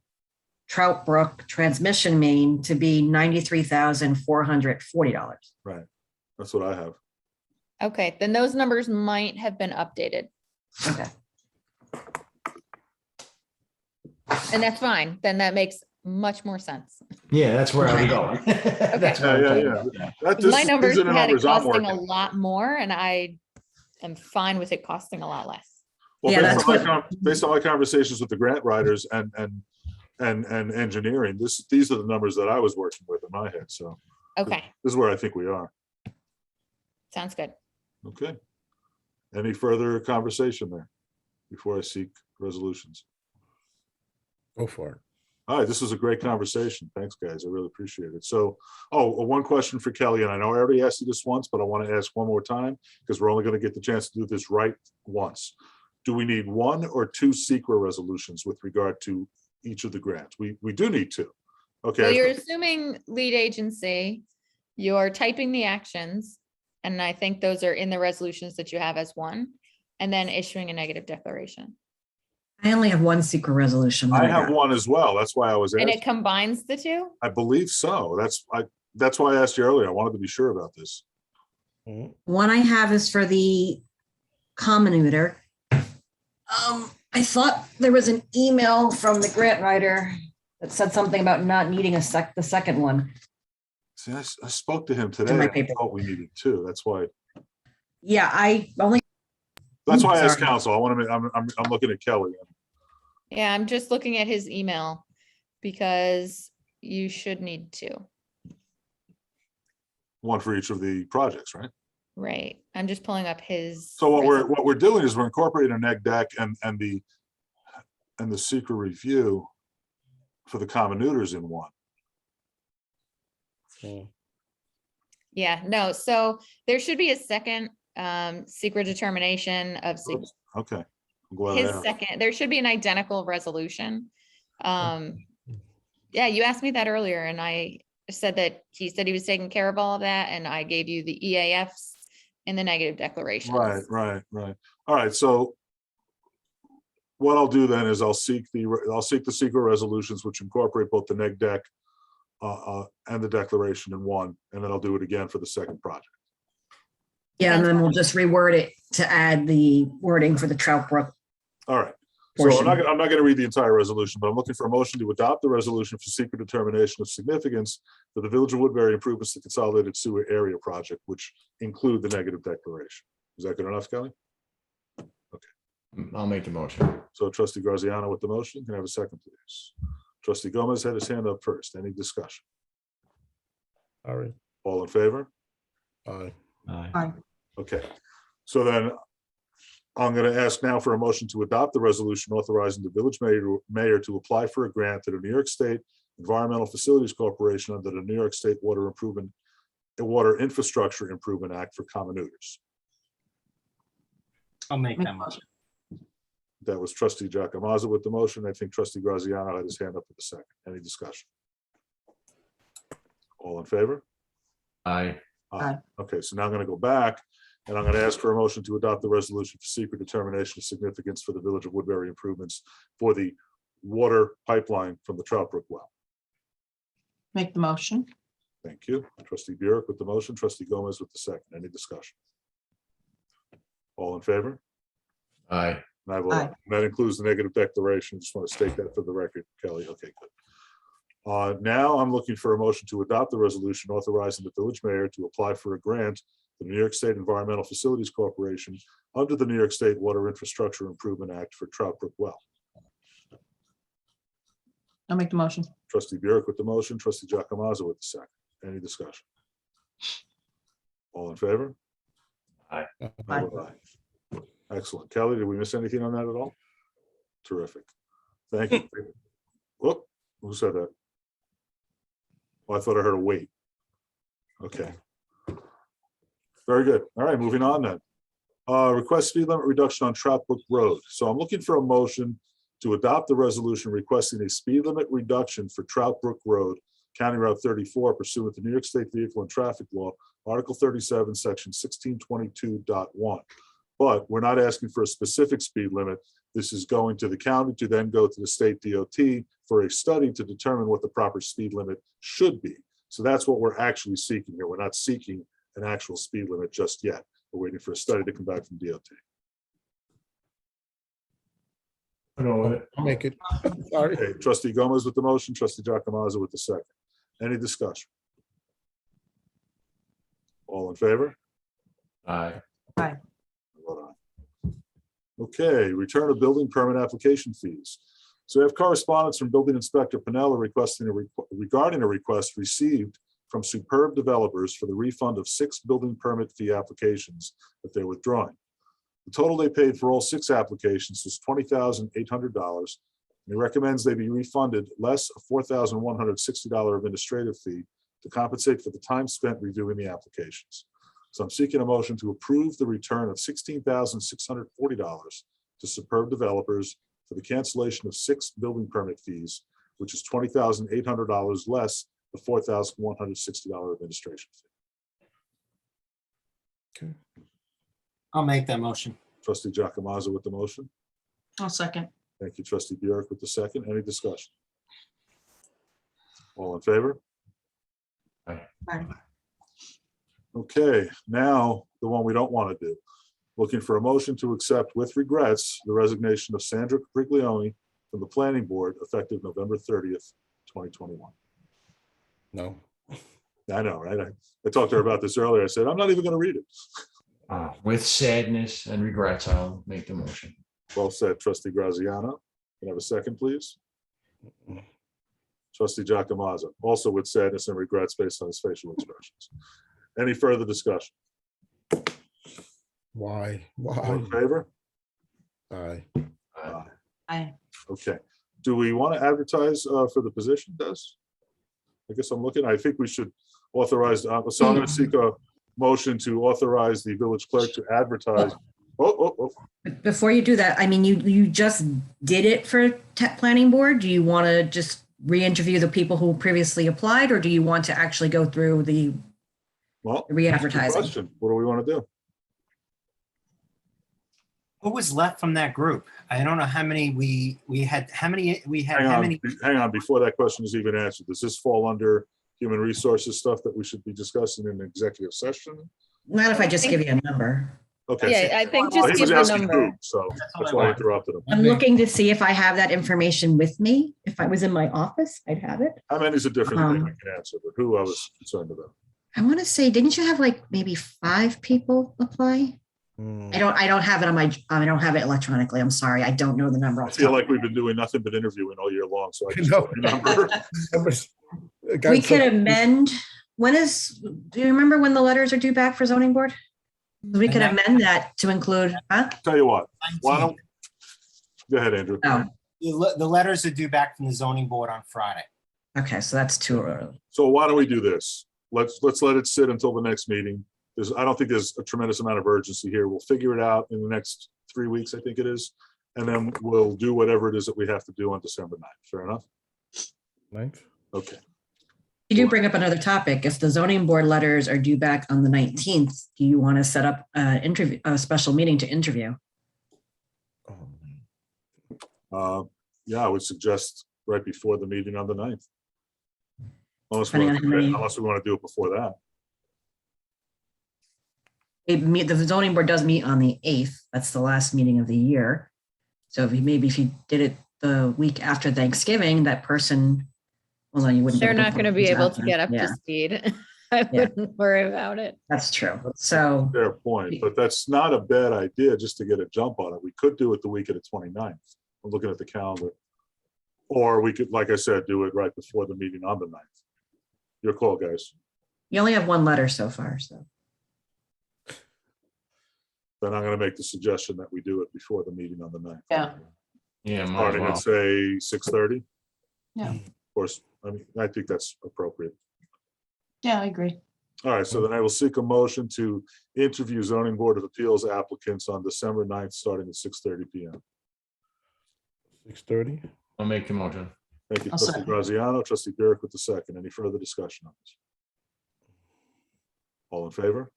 Trout Brook transmission main to be $93,440. Right. That's what I have. Okay, then those numbers might have been updated, Okay. and that's fine. Then that makes much more sense. Yeah, that's where I was going. That's what I'm Yeah, talking yeah, about. My numbers these are the had it numbers I'm costing a working. lot more, and I am fine with it costing a lot less. Well, Yeah, based, that's on based on my conversations with the grant writers and engineering, these are the numbers that I was working with in my head. So Okay, this is where I think we are. sounds good. Okay. Any further conversation there before I seek resolutions? Go for it. All right, this was a great conversation. Thanks, guys. I really appreciate it. So, one question for Kelly, and I know I already asked you this once, but I want to ask one more time because we're only going to get the chance to do this right once. Do we need 1 or 2 secret resolutions with regard to each of the grants? We do need 2. So Okay. you're assuming lead agency, you're typing the actions, and I think those are in the resolutions that you have as one, and then issuing a negative declaration. I only have one secret resolution. that I have got. one as well. That's why I was And asking. it combines the two? I believe so. That's why I asked you earlier. I wanted to be sure about this. One I have is for the commonuter. I thought there was an email from the grant writer that said something about not needing the second one. See, I spoke to him today. my and I paper. thought we needed 2. That's why Yeah, I only. I asked Sorry. counsel. I want to. I'm looking at Kelly. Yeah, I'm just looking at his email because you should need 2. One for each of the projects, right? Right, I'm just pulling up his. So what we're doing is we're incorporating a neg deck and the secret review for the commonuters in one. Yeah, no, so there should be a second secret determination of Oops, okay. I'm glad I his asked. second, there should be an identical resolution. Yeah, you asked me that earlier and I said that he said he was taking care of all of that and I gave you the EAFs in the negative declaration. Right. All right, so what I'll do then is I'll seek the secret resolutions which incorporate both the neg deck and the declaration in one, and then I'll do it again for the second project. Yeah, and then we'll just reword it to add the wording for the Trout Brook. All right. So portion. I'm not gonna read the entire resolution, but I'm looking for a motion to adopt the resolution for secret determination of significance for the Village of Woodbury improvements to Consolidated Sewer Area Project, which include the negative declaration. Is that good enough, Kelly? I'll make the motion. So trustee Graziano with the motion, can I have a second, please? Trustee Gomez had his hand up first. Any discussion? All right. All in favor? Aye. Aye. Okay, so then I'm going to ask now for a motion to adopt the resolution authorizing the village mayor to apply for a grant to the New York State Environmental Facilities Corporation under the New York State Water Infrastructure Improvement Act for commoners. I'll make that motion. That was trustee Giacomazzo with the motion. I think trustee Graziano had his hand up at the second. Any discussion? All in favor? Aye. Aye. Okay, so now I'm going to go back and I'm going to ask for a motion to adopt the resolution for secret determination of significance for the Village of Woodbury improvements for the water pipeline from the Troutbrook well. Make the motion. Thank you. Trustee Burek with the motion, trustee Gomez with the second. Any discussion? All in favor? Aye. And I vote aye. And that includes the negative declaration. Just want to state that for the record, Kelly. Okay, good. Now I'm looking for a motion to adopt the resolution authorizing the village mayor to apply for a grant to the New York State Environmental Facilities Corporation under the New York State Water Infrastructure Improvement Act for Troutbrook well. I'll make the motion. Trustee Burek with the motion, trustee Giacomazzo with the second. Any discussion? All in favor? Aye. I vote aye. Excellent. Kelly, did we miss anything on that at all? Terrific. Thank you. Whoop, who said that? Oh, I thought I heard a wait. Okay. Very good. All right, moving on then. Request speed limit reduction on Trackbook Road. So I'm looking for a motion to adopt the resolution requesting a speed limit reduction for Troutbrook Road, County Route 34 pursuant to New York State Vehicle and Traffic Law, Article 37, Section 1622.1. But we're not asking for a specific speed limit. This is going to the county to then go to the state DOT for a study to determine what the proper speed limit should be. So that's what we're actually seeking here. We're not seeking an actual speed limit just yet. We're waiting for a study to come back from DOT. I'll make it. Sorry. Okay, trustee Gomez with the motion, trustee Giacomazzo with the second. Any discussion? All in favor? Aye. Vote aye. Okay, return of building permit application fees. So we have correspondence from Building Inspector Pinella requesting regarding a request received from Superb Developers for the refund of 6 building permit fee applications that they're withdrawing. The total they paid for all 6 applications was $20,800. And he recommends they be refunded less a $4,160 administrative fee to compensate for the time spent reviewing the applications. So I'm seeking a motion to approve the return of $16,640 to Superb Developers for the cancellation of 6 building permit fees, which is $20,800 less the $4,160 administration fee. Okay. I'll make that motion. Trustee Giacomazzo with the motion. I'll second. Thank you, trustee Burek with the second. Any discussion? All in favor? Aye. Okay, now the one we don't want to do. Looking for a motion to accept with regrets the resignation of Sandra Capriglione from the planning board effective November 30th, 2021. No. I know, right? I talked to her about this earlier. I said, I'm not even going to read it. With sadness and regrets, I'll make the motion. Well said, trustee Graziano. Can I have a second, please? Trustee Giacomazzo, also with sadness and regrets based on his facial expressions. Any further discussion? Why? All in Why? favor? Aye. Aye. Okay. Do we want to advertise for the position, Des? I guess I'm looking, I think we should authorize, so I'm going to seek a motion to authorize the village clerk to advertise. Oh. Before you do that, I mean, you just did it for planning board. Do you want to just re-interview the people who previously applied, or do you want to actually go through the Well, re-advertising? question. What do we want to do? Who was left from that group? I don't know how many we had. How many we had? How many? Hang on, before that question is even answered, does this fall under human resources stuff that we should be discussing in executive session? Not if I just give you a number. Okay. Yeah, I think Well, just he was give the asking number. who, so all that's I why I want. interrupted him. I'm looking to see if I have that information with me. If I was in my office, I'd have it. How many is a different thing I Um, can answer, but who I was concerned about. I want to say, didn't you have like maybe 5 people apply? Hmm. I don't have it on I don't have it electronically. I'm sorry. I don't know the number. I off the feel top. like we've been doing nothing but interviewing all year long, so I I just know. don't remember. We could amend, do you remember when the letters are due back for zoning board? We could amend that to include, huh? Tell you what, why 19th. don't, go ahead, Andrew. Oh, The letters are due back from the zoning board on Friday. okay, so that's too early. So why don't we do this? Let's let it sit until the next meeting. I don't think there's a tremendous amount of urgency here. We'll figure it out in the next 3 weeks, I think it is. And then we'll do whatever it is that we have to do on December 9th. Fair enough? Ninth? Okay. You do bring up another topic. If the zoning board letters are due back on the 19th, do you want to set up a special meeting to interview? Yeah, I would suggest right before the meeting on the 9th. Unless we Depending on how many- want to do it before that. The zoning board does meet on the 8th. That's the last meeting of the year. So if you did it the week after Thanksgiving, that person, well, no, you wouldn't. They're not going to be able to get up Yeah, to speed. I wouldn't worry about it. that's true. So, Fair point, but that's not a bad idea just to get a jump on it. We could do it the week of the 29th. I'm looking at the calendar. Or we could, like I said, do it right before the meeting on the 9th. Your call, guys. you only have one letter so far, so. Then I'm gonna make the suggestion that we do it before the meeting on the 9th. Yeah. Yeah, might as Starting well. at say 6:30. Yeah. Of course, I mean, I think that's appropriate. Yeah, I agree. All right, so then I will seek a motion to interview zoning board of appeals applicants on December 9th, starting at 6:30 PM. 6:30? I'll make the motion. Thank you, I'll trustee second. Graziano, trustee Burke with the second. Any further discussion on this? All in favor?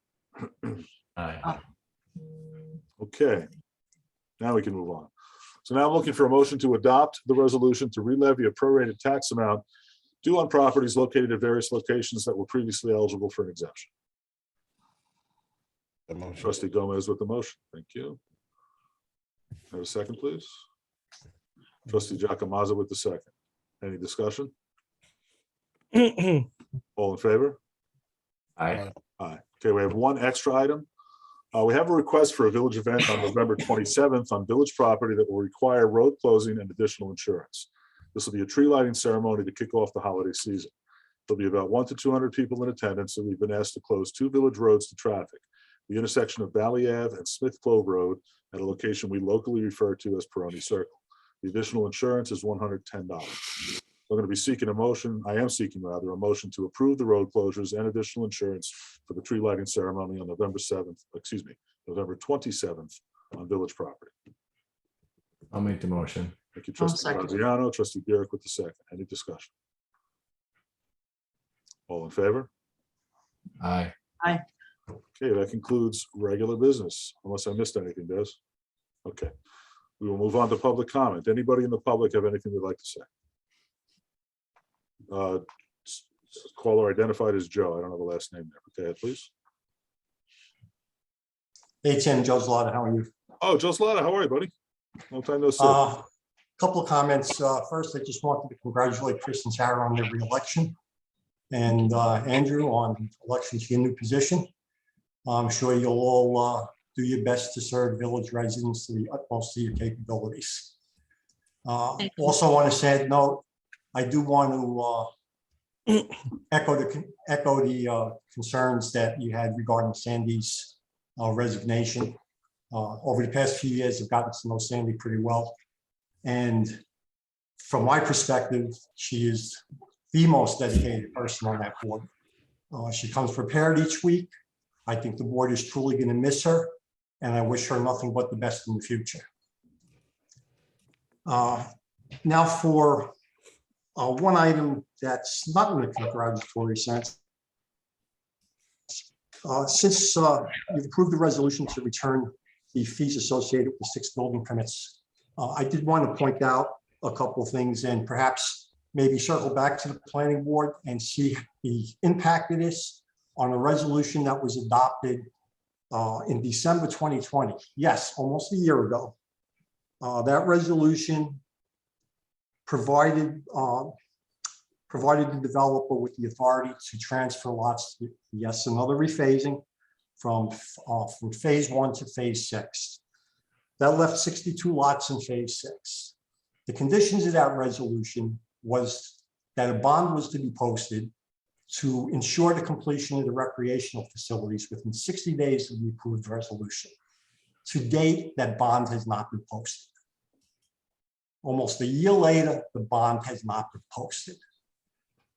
Aye. Okay. Now we can move on. So now I'm looking for a motion to adopt the resolution to re-levy a prorated tax amount due on properties located at various locations that were previously eligible for an exemption. The motion. Trustee Gomez with the motion. Thank you. Have a second, please. Trustee Giacomazzo with the second. Any discussion? All in favor? Aye. Aye. Okay, we have one extra item. We have a request for a village event on November 27th on village property that will require road closing and additional insurance. This will be a tree lighting ceremony to kick off the holiday season. There'll be about 100 to 200 people in attendance, and we've been asked to close 2 village roads to traffic, the intersection of Valley Ave and Smith Clove Road at a location we locally refer to as Peroni Circle. The additional insurance is $110. I'm going to be seeking a motion, I am seeking rather, a motion to approve the road closures and additional insurance for the tree lighting ceremony on November 27th on village property. I'll make the motion. Thank you, I'll trustee second. Graziano, trustee Burke with the second. Any discussion? All in favor? Aye. Okay, that concludes regular business, unless I missed anything, Des. Okay, we will move on to public comment. Anybody in the public have anything they'd like to say? Caller identified as Joe. I don't have a last name there. Go ahead, please. Hey, Tim, Joe Zlotta, how are you? Oh, Joe Slaughter, how are you, buddy? Long time no see. Couple of comments. First, I just wanted to congratulate Chris and Sarah on their reelection, and Andrew on election to your new position. I'm sure you'll all do your best to serve village residents to the utmost of your capabilities. Also, on a sad note, I do want to echo the concerns that you had regarding Sandy's resignation. Over the past few years, I've gotten to know Sandy pretty well. And from my perspective, she is the most dedicated person on that board. She comes prepared each week. I think the board is truly going to miss her, and I wish her nothing but the best in the future. Now for one item that's not in the congratulatory sense. Since you've approved the resolution to return the fees associated with the 6 building permits, I did want to point out a couple of things and perhaps maybe circle back to the planning board and see the impact of this on a resolution that was adopted in December 2020, yes, almost a year ago, that resolution provided the developer with the authority to transfer lots, yes, another rephasing from phase 1 to phase 6. That left 62 lots in phase 6. The conditions of that resolution was that a bond was to be posted to ensure the completion of the recreational facilities within 60 days of the approved resolution. To date, that bond has not been posted. Almost a year later, the bond has not been posted.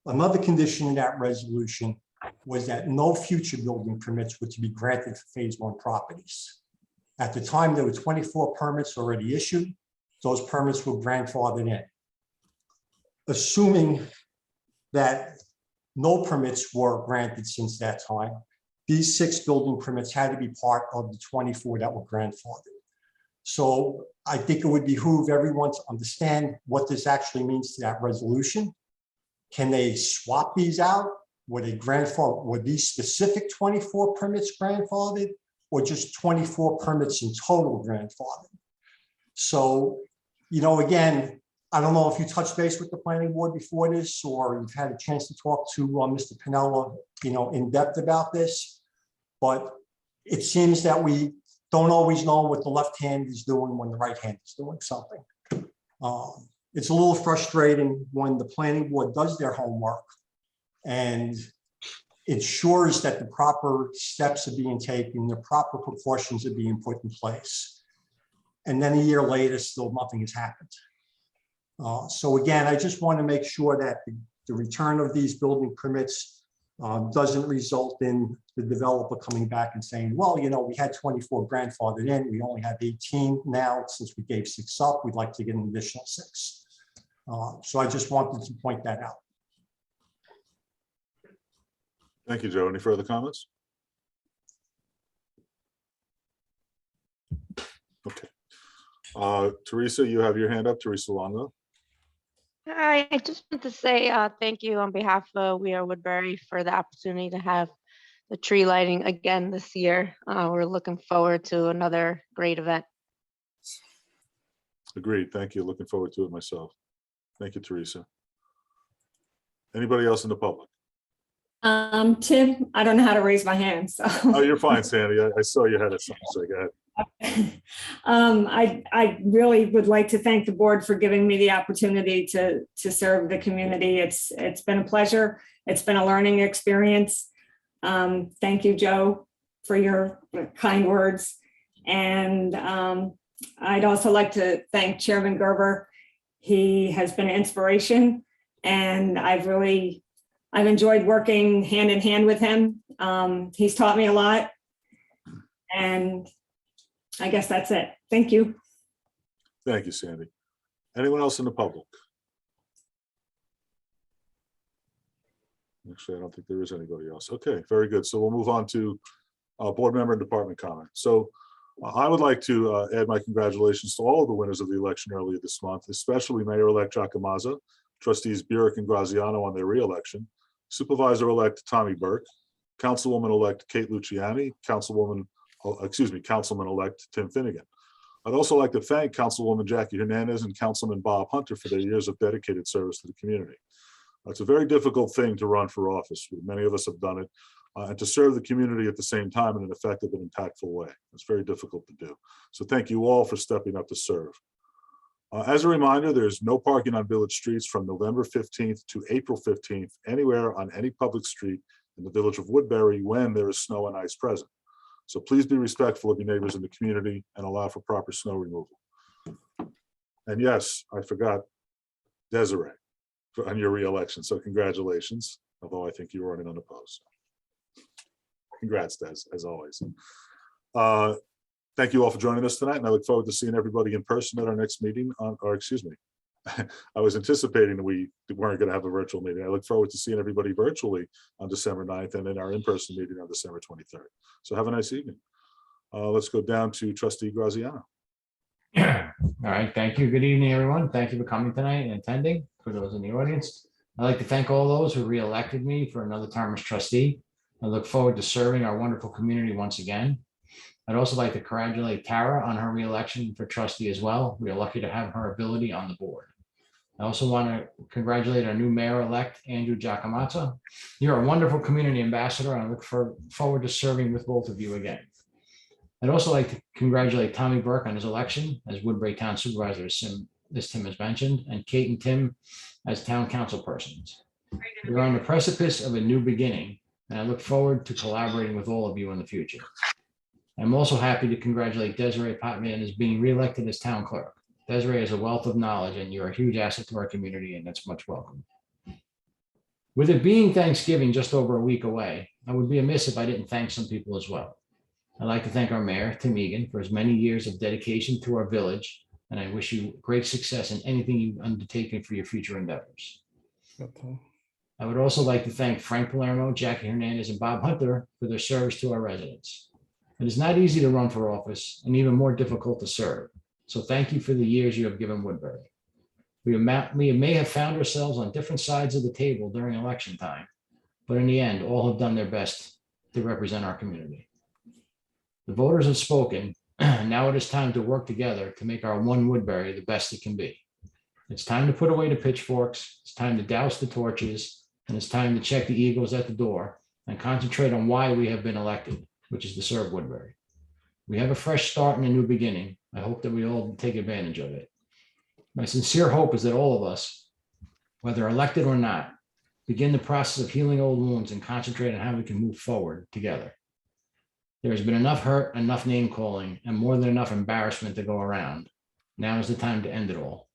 Another condition in that resolution was that no future building permits were to be granted for phase 1 properties. At the time, there were 24 permits already issued. Those permits were grandfathered in. Assuming that no permits were granted since that time, these 6 building permits had to be part of the 24 that were grandfathered. So I think it would behoove everyone to understand what this actually means to that resolution. Can they swap these out? Were these specific 24 permits grandfathered, or just 24 permits in total grandfathered? So, again, I don't know if you touched base with the planning board before this, or you've had a chance to talk to Mr. Pinella, in depth about this, but it seems that we don't always know what the left hand is doing when the right hand is doing something. It's a little frustrating when the planning board does their homework and ensures that the proper steps are being taken, the proper precautions are being put in place. And then a year later, still nothing has happened. So again, I just want to make sure that the return of these building permits doesn't result in the developer coming back and saying, well, we had 24 grandfathered in, we only have 18 now, since we gave 6 up, we'd like to get an additional 6. So I just wanted to point that out. Thank you, Joe. Any further comments? Okay. Teresa, you have your hand up. Teresa Longo. Hi, I just want to say thank you on behalf of We Are Woodbury for the opportunity to have the tree lighting again this year. We're looking forward to another great event. Agreed. Thank you. Looking forward to it myself. Thank you, Teresa. Anybody else in the public? Tim, I don't know how to raise my hand, so. Oh, you're fine, Sandy. I saw you had something to say. Go ahead. I really would like to thank the board for giving me the opportunity to serve the community. It's been a pleasure. It's been a learning experience. Thank you, Joe, for your kind words. And I'd also like to thank Chairman Gerber. He has been an inspiration, and I've enjoyed working hand in hand with him. He's taught me a lot, and I guess that's it. Thank you. Thank you, Sandy. Anyone else in the public? Actually, I don't think there is anybody else. Okay, very good. So we'll move on to board member and department comment. So I would like to add my congratulations to all of the winners of the election earlier this month, especially Mayor-elect Giacomazza, trustees Burek and Graziano on their re-election, Supervisor-elect Tommy Burke, Councilwoman-elect Kate Luciani, Councilman-elect Tim Finnegan. I'd also like to thank Councilwoman Jackie Hernandez and Councilman Bob Hunter for their years of dedicated service to the community. It's a very difficult thing to run for office. Many of us have done it, and to serve the community at the same time in an effective and impactful way. It's very difficult to do. So thank you all for stepping up to serve. As a reminder, there's no parking on village streets from November 15th to April 15th, anywhere on any public street in the village of Woodbury when there is snow and ice present. So please be respectful of your neighbors in the community and allow for proper snow removal. And yes, I forgot Desiree on your re-election. So congratulations, although I think you were running unopposed. Congrats, Des, as always. Thank you all for joining us tonight, and I look forward to seeing everybody in person at our next meeting excuse me. I was anticipating that we weren't going to have a virtual meeting. I look forward to seeing everybody virtually on December 9th and in our in-person meeting on December 23rd. So have a nice evening. Let's go down to Trustee Graziano. All right, thank you. Good evening, everyone. Thank you for coming tonight and attending. For those in the audience, I'd like to thank all those who re-elected me for another term as trustee. I look forward to serving our wonderful community once again. I'd also like to congratulate Tara on her reelection for trustee as well. We are lucky to have her ability on the board. I also want to congratulate our new mayor-elect, Andrew Giacomazzo. You're a wonderful community ambassador, and I look forward to serving with both of you again. I'd also like to congratulate Tommy Burke on his election as Woodbury Town Supervisor, as Tim has mentioned, and Kate and Tim as Town Council persons. We're on the precipice of a new beginning, and I look forward to collaborating with all of you in the future. I'm also happy to congratulate Desiree Potman as being reelected as Town Clerk. Desiree has a wealth of knowledge, and you're a huge asset to our community, and that's much welcome. With it being Thanksgiving just over a week away, I would be amiss if I didn't thank some people as well. I'd like to thank our mayor, Tim Egan, for his many years of dedication to our village, and I wish you great success in anything you've undertaken for your future endeavors. Okay. I would also like to thank Frank Palermo, Jackie Hernandez, and Bob Hunter for their service to our residents. It is not easy to run for office and even more difficult to serve. So thank you for the years you have given Woodbury. We may have found ourselves on different sides of the table during election time, but in the end, all have done their best to represent our community. The voters have spoken. Now it is time to work together to make our one Woodbury the best it can be. It's time to put away the pitchforks. It's time to douse the torches, and it's time to check the eagles at the door and concentrate on why we have been elected, which is to serve Woodbury. We have a fresh start and a new beginning. I hope that we all take advantage of it. My sincere hope is that all of us, whether elected or not, begin the process of healing old wounds and concentrate on how we can move forward together. There has been enough hurt, enough name calling, and more than enough embarrassment to go around. Now is the time to end it all.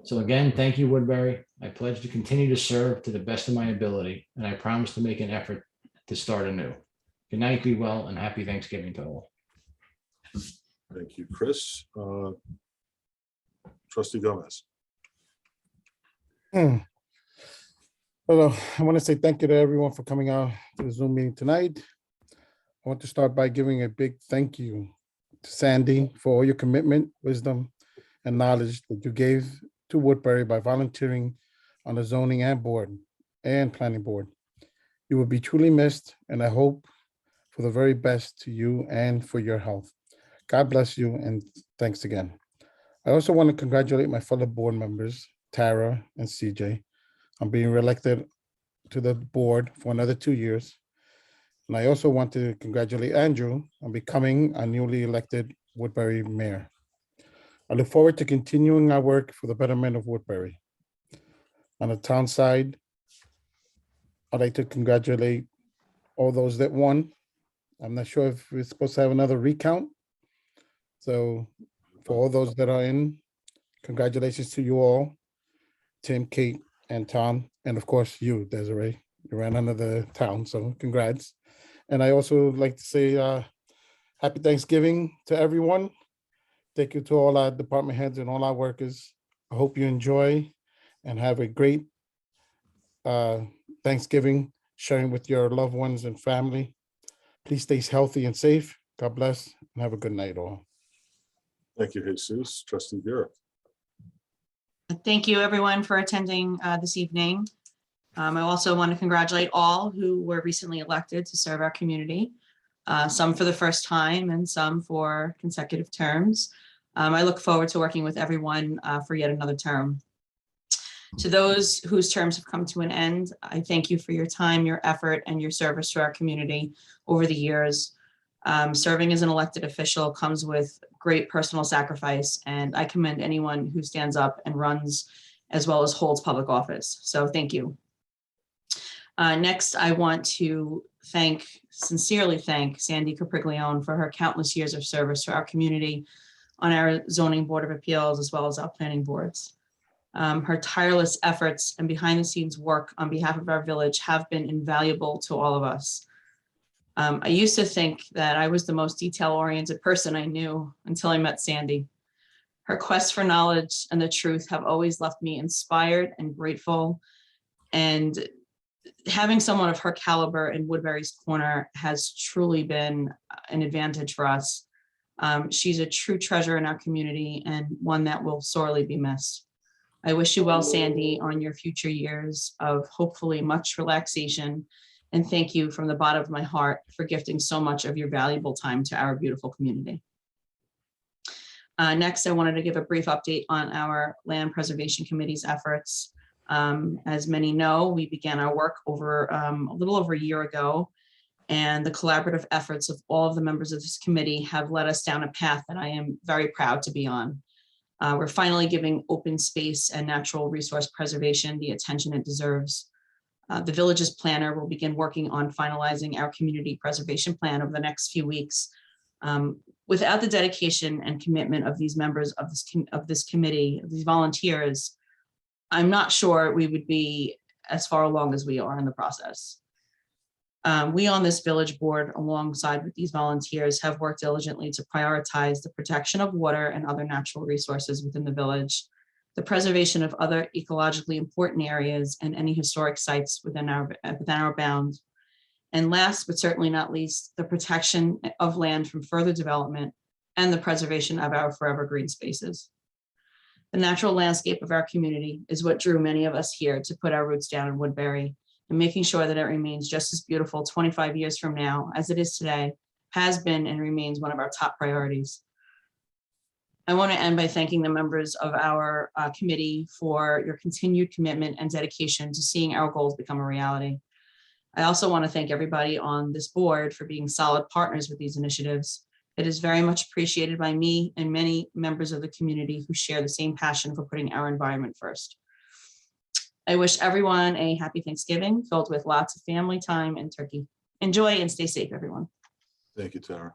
So again, thank you, Woodbury. I pledge to continue to serve to the best of my ability, and I promise to make an effort to start anew. Good night, be well, and happy Thanksgiving to all. Thank you, Chris. Trustee Gomez. Hello, I want to say thank you to everyone for coming out to the Zoom meeting tonight. I want to start by giving a big thank you to Sandy for all your commitment, wisdom, and knowledge that you gave to Woodbury by volunteering on the zoning and board and planning board. You will be truly missed, and I hope for the very best to you and for your health. God bless you, and thanks again. I also want to congratulate my fellow board members, Tara and CJ, on being reelected to the board for another 2 years. And I also want to congratulate Andrew on becoming a newly elected Woodbury mayor. I look forward to continuing our work for the betterment of Woodbury. On the town side, I'd like to congratulate all those that won. I'm not sure if we're supposed to have another recount. So for all those that are in, congratulations to you all, Tim, Kate, and Tom, and of course you, Desiree. You ran under the town, so congrats. And I also like to say happy Thanksgiving to everyone. Thank you to all our department heads and all our workers. I hope you enjoy and have a great Thanksgiving, sharing with your loved ones and family. Please stay healthy and safe. God bless, and have a good night all. Thank you, Jesus. Trustee Vera. Thank you, everyone, for attending this evening. I also want to congratulate all who were recently elected to serve our community, some for the first time and some for consecutive terms. I look forward to working with everyone for yet another term. To those whose terms have come to an end, I thank you for your time, your effort, and your service to our community over the years. Serving as an elected official comes with great personal sacrifice, and I commend anyone who stands up and runs as well as holds public office. So thank you. Next, I want to sincerely thank Sandy Capriglione for her countless years of service to our community on our zoning board of appeals, as well as our planning boards. Her tireless efforts and behind the scenes work on behalf of our village have been invaluable to all of us. I used to think that I was the most detail-oriented person I knew until I met Sandy. Her quest for knowledge and the truth have always left me inspired and grateful. And having someone of her caliber in Woodbury's corner has truly been an advantage for us. She's a true treasure in our community and one that will sorely be missed. I wish you well, Sandy, on your future years of hopefully much relaxation And thank you from the bottom of my heart for gifting so much of your valuable time to our beautiful community. Next, I wanted to give a brief update on our Land Preservation Committee's efforts. As many know, we began our work over a little over a year ago, and the collaborative efforts of all of the members of this committee have led us down a path that I am very proud to be on. We're finally giving open space and natural resource preservation the attention it deserves. The village's planner will begin working on finalizing our community preservation plan over the next few weeks. Without the dedication and commitment of these members of this committee, these volunteers, I'm not sure we would be as far along as we are in the process. We on this village board, alongside with these volunteers, have worked diligently to prioritize the protection of water and other natural resources within the village, the preservation of other ecologically important areas, and any historic sites within our bounds. And last, but certainly not least, the protection of land from further development and the preservation of our forever green spaces. The natural landscape of our community is what drew many of us here to put our roots down in Woodbury, and making sure that it remains just as beautiful 25 years from now as it is today has been and remains one of our top priorities. I want to end by thanking the members of our committee for your continued commitment and dedication to seeing our goals become a reality. I also want to thank everybody on this board for being solid partners with these initiatives. It is very much appreciated by me and many members of the community who share the same passion for putting our environment first. I wish everyone a happy Thanksgiving filled with lots of family time and turkey. Enjoy and stay safe, everyone. Thank you, Tara.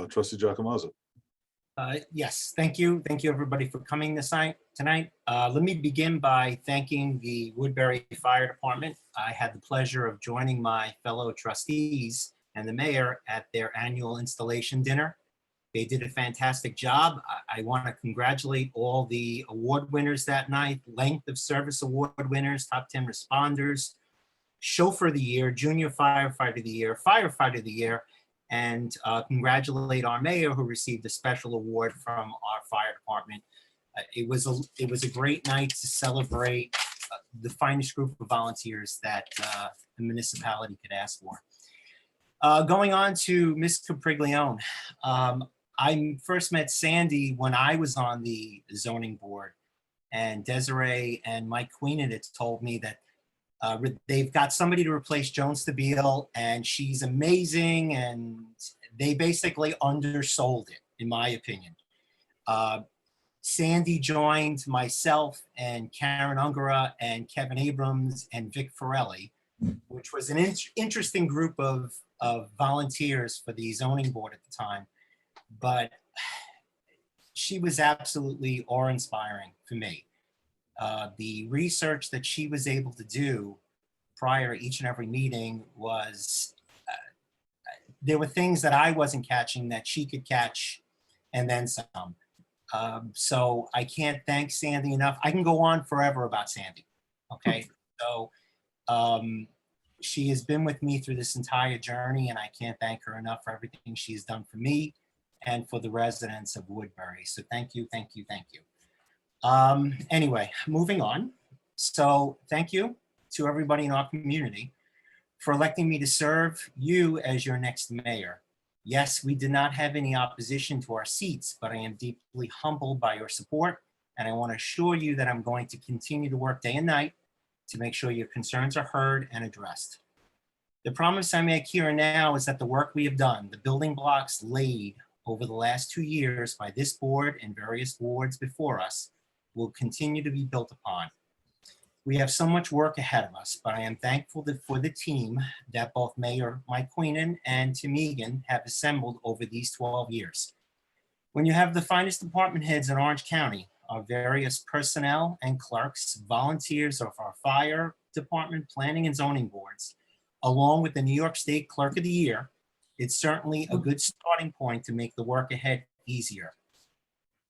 Trustee Giacomazzo. Yes, thank you. Thank you, everybody, for coming tonight. Let me begin by thanking the Woodbury Fire Department. I had the pleasure of joining my fellow trustees and the mayor at their annual installation dinner. They did a fantastic job. I want to congratulate all the award winners that night, length of service award winners, top 10 responders, chauffeur of the year, junior firefighter of the year, firefighter of the year, and congratulate our mayor who received a special award from our fire department. It was a great night to celebrate the finest group of volunteers that the municipality could ask for. Going on to Ms. Capriglione. I first met Sandy when I was on the zoning board, and Desiree and Mike Queenan had told me that they've got somebody to replace Joan Stabile, and she's amazing, and they basically undersold it, in my opinion. Sandy joined myself and Karen Ungara and Kevin Abrams and Vic Forelli, which was an interesting group of volunteers for the zoning board at the time. But she was absolutely awe-inspiring for me. The research that she was able to do prior to each and every meeting was, there were things that I wasn't catching that she could catch, and then some. So I can't thank Sandy enough. I can go on forever about Sandy, okay? So she has been with me through this entire journey, and I can't thank her enough for everything she's done for me and for the residents of Woodbury. So thank you, thank you, thank you. Anyway, moving on. So thank you to everybody in our community for electing me to serve you as your next mayor. Yes, we did not have any opposition to our seats, but I am deeply humbled by your support, and I want to assure you that I'm going to continue to work day and night to make sure your concerns are heard and addressed. The promise I make here and now is that the work we have done, the building blocks laid over the last 2 years by this board and various boards before us, will continue to be built upon. We have so much work ahead of us, but I am thankful for the team that both Mayor Mike Queenan and Tim Egan have assembled over these 12 years. When you have the finest department heads in Orange County, our various personnel and clerks, volunteers of our fire department, planning and zoning boards, along with the New York State Clerk of the Year, it's certainly a good starting point to make the work ahead easier.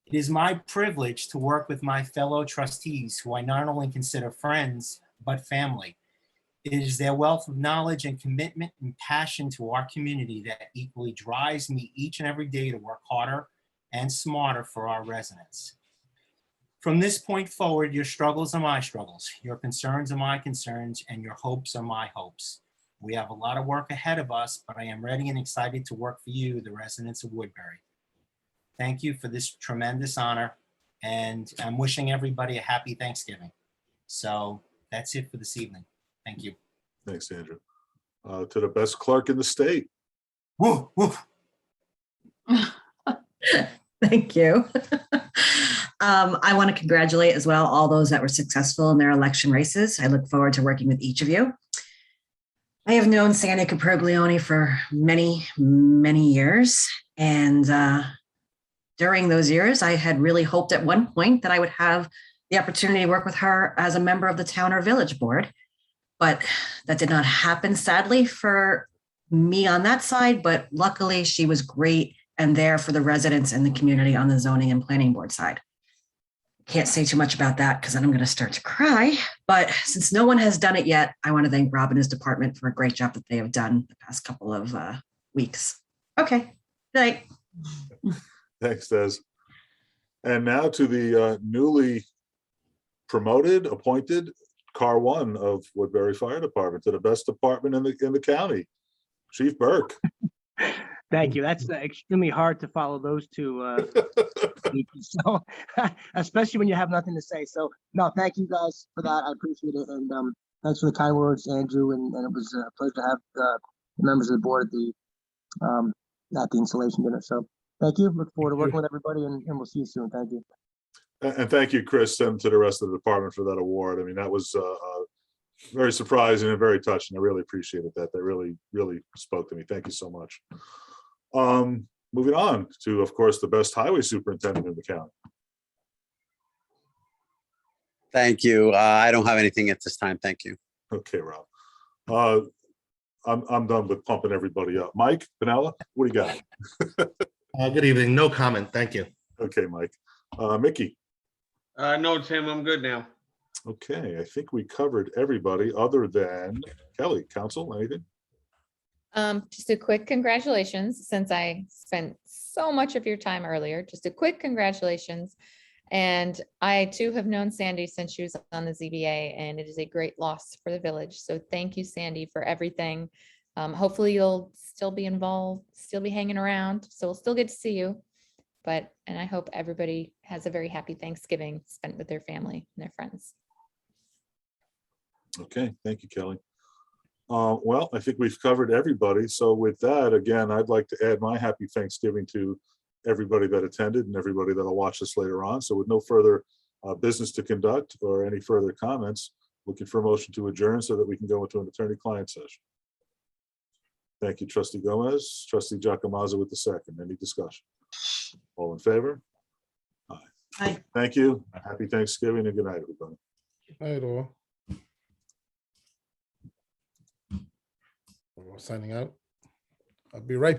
It is my privilege to work with my fellow trustees who I not only consider friends, but family. It is their wealth of knowledge and commitment and passion to our community that equally drives me each and every day to work harder and smarter for our residents. From this point forward, your struggles are my struggles, your concerns are my concerns, and your hopes are my hopes. We have a lot of work ahead of us, but I am ready and excited to work for you, the residents of Woodbury. Thank you for this tremendous honor, and I'm wishing everybody a happy Thanksgiving. So that's it for this evening. Thank you. Thanks, Andrew. To the best clerk in the state. Woo, woo. Thank you. I want to congratulate as well all those that were successful in their election races. I look forward to working with each of you. I have known Sandy Caproglione for many, many years. And during those years, I had really hoped at one point that I would have the opportunity to work with her as a member of the town or village board. But that did not happen, sadly, for me on that side. But luckily, she was great and there for the residents and the community on the zoning and planning board side. Can't say too much about that because then I'm going to start to cry. But since no one has done it yet, I want to thank Rob and his department for a great job that they have done the past couple of weeks. Okay, good night. Thanks, Des. And now to the newly promoted, appointed Car 1 of Woodbury Fire Department, to the best department in the county, Chief Burke. Thank you. That's extremely hard to follow those two. So, especially when you have nothing to say. So, no, thank you guys for that. I appreciate it. And thanks for the kind words, Andrew. And it was a pleasure to have the members of the board at the installation dinner. So, thank you. Look forward to working with everybody, and we'll see you soon. Thank you. And thank you, Chris, and to the rest of the department for that award. I mean, that was very surprising and very touching. I really appreciated that. That really, really spoke to me. Thank you so much. Moving on to, of course, the best highway superintendent in the county. Thank you. I don't have anything at this time. Thank you. Okay, Rob. I'm done with pumping everybody up. Mike, Pinella, what do you got? Good evening. No comment. Thank you. Okay, Mike. Mickey. No, Tim, I'm good now. Okay, I think we covered everybody other than Kelly. Council, anything? Just a quick congratulations, since I spent so much of your time earlier. Just a quick congratulations. And I too have known Sandy since she was on the ZBA, and it is a great loss for the village. So thank you, Sandy, for everything. Hopefully you'll still be involved, still be hanging around. So we'll still get to see you. And I hope everybody has a very happy Thanksgiving spent with their family and their friends. Okay, thank you, Kelly. Well, I think we've covered everybody. So with that, again, I'd like to add my happy Thanksgiving to everybody that attended and everybody that'll watch this later on. So with no further business to conduct or any further comments, looking for a motion to adjourn so that we can go into an attorney-client session. Thank you, Trustee Gomez. Trustee Giacomazzo with the second. Any discussion? All in favor? Aye. Aye. Thank you. Happy Thanksgiving and good night, everybody. Night all. We're signing out. I'll be right back.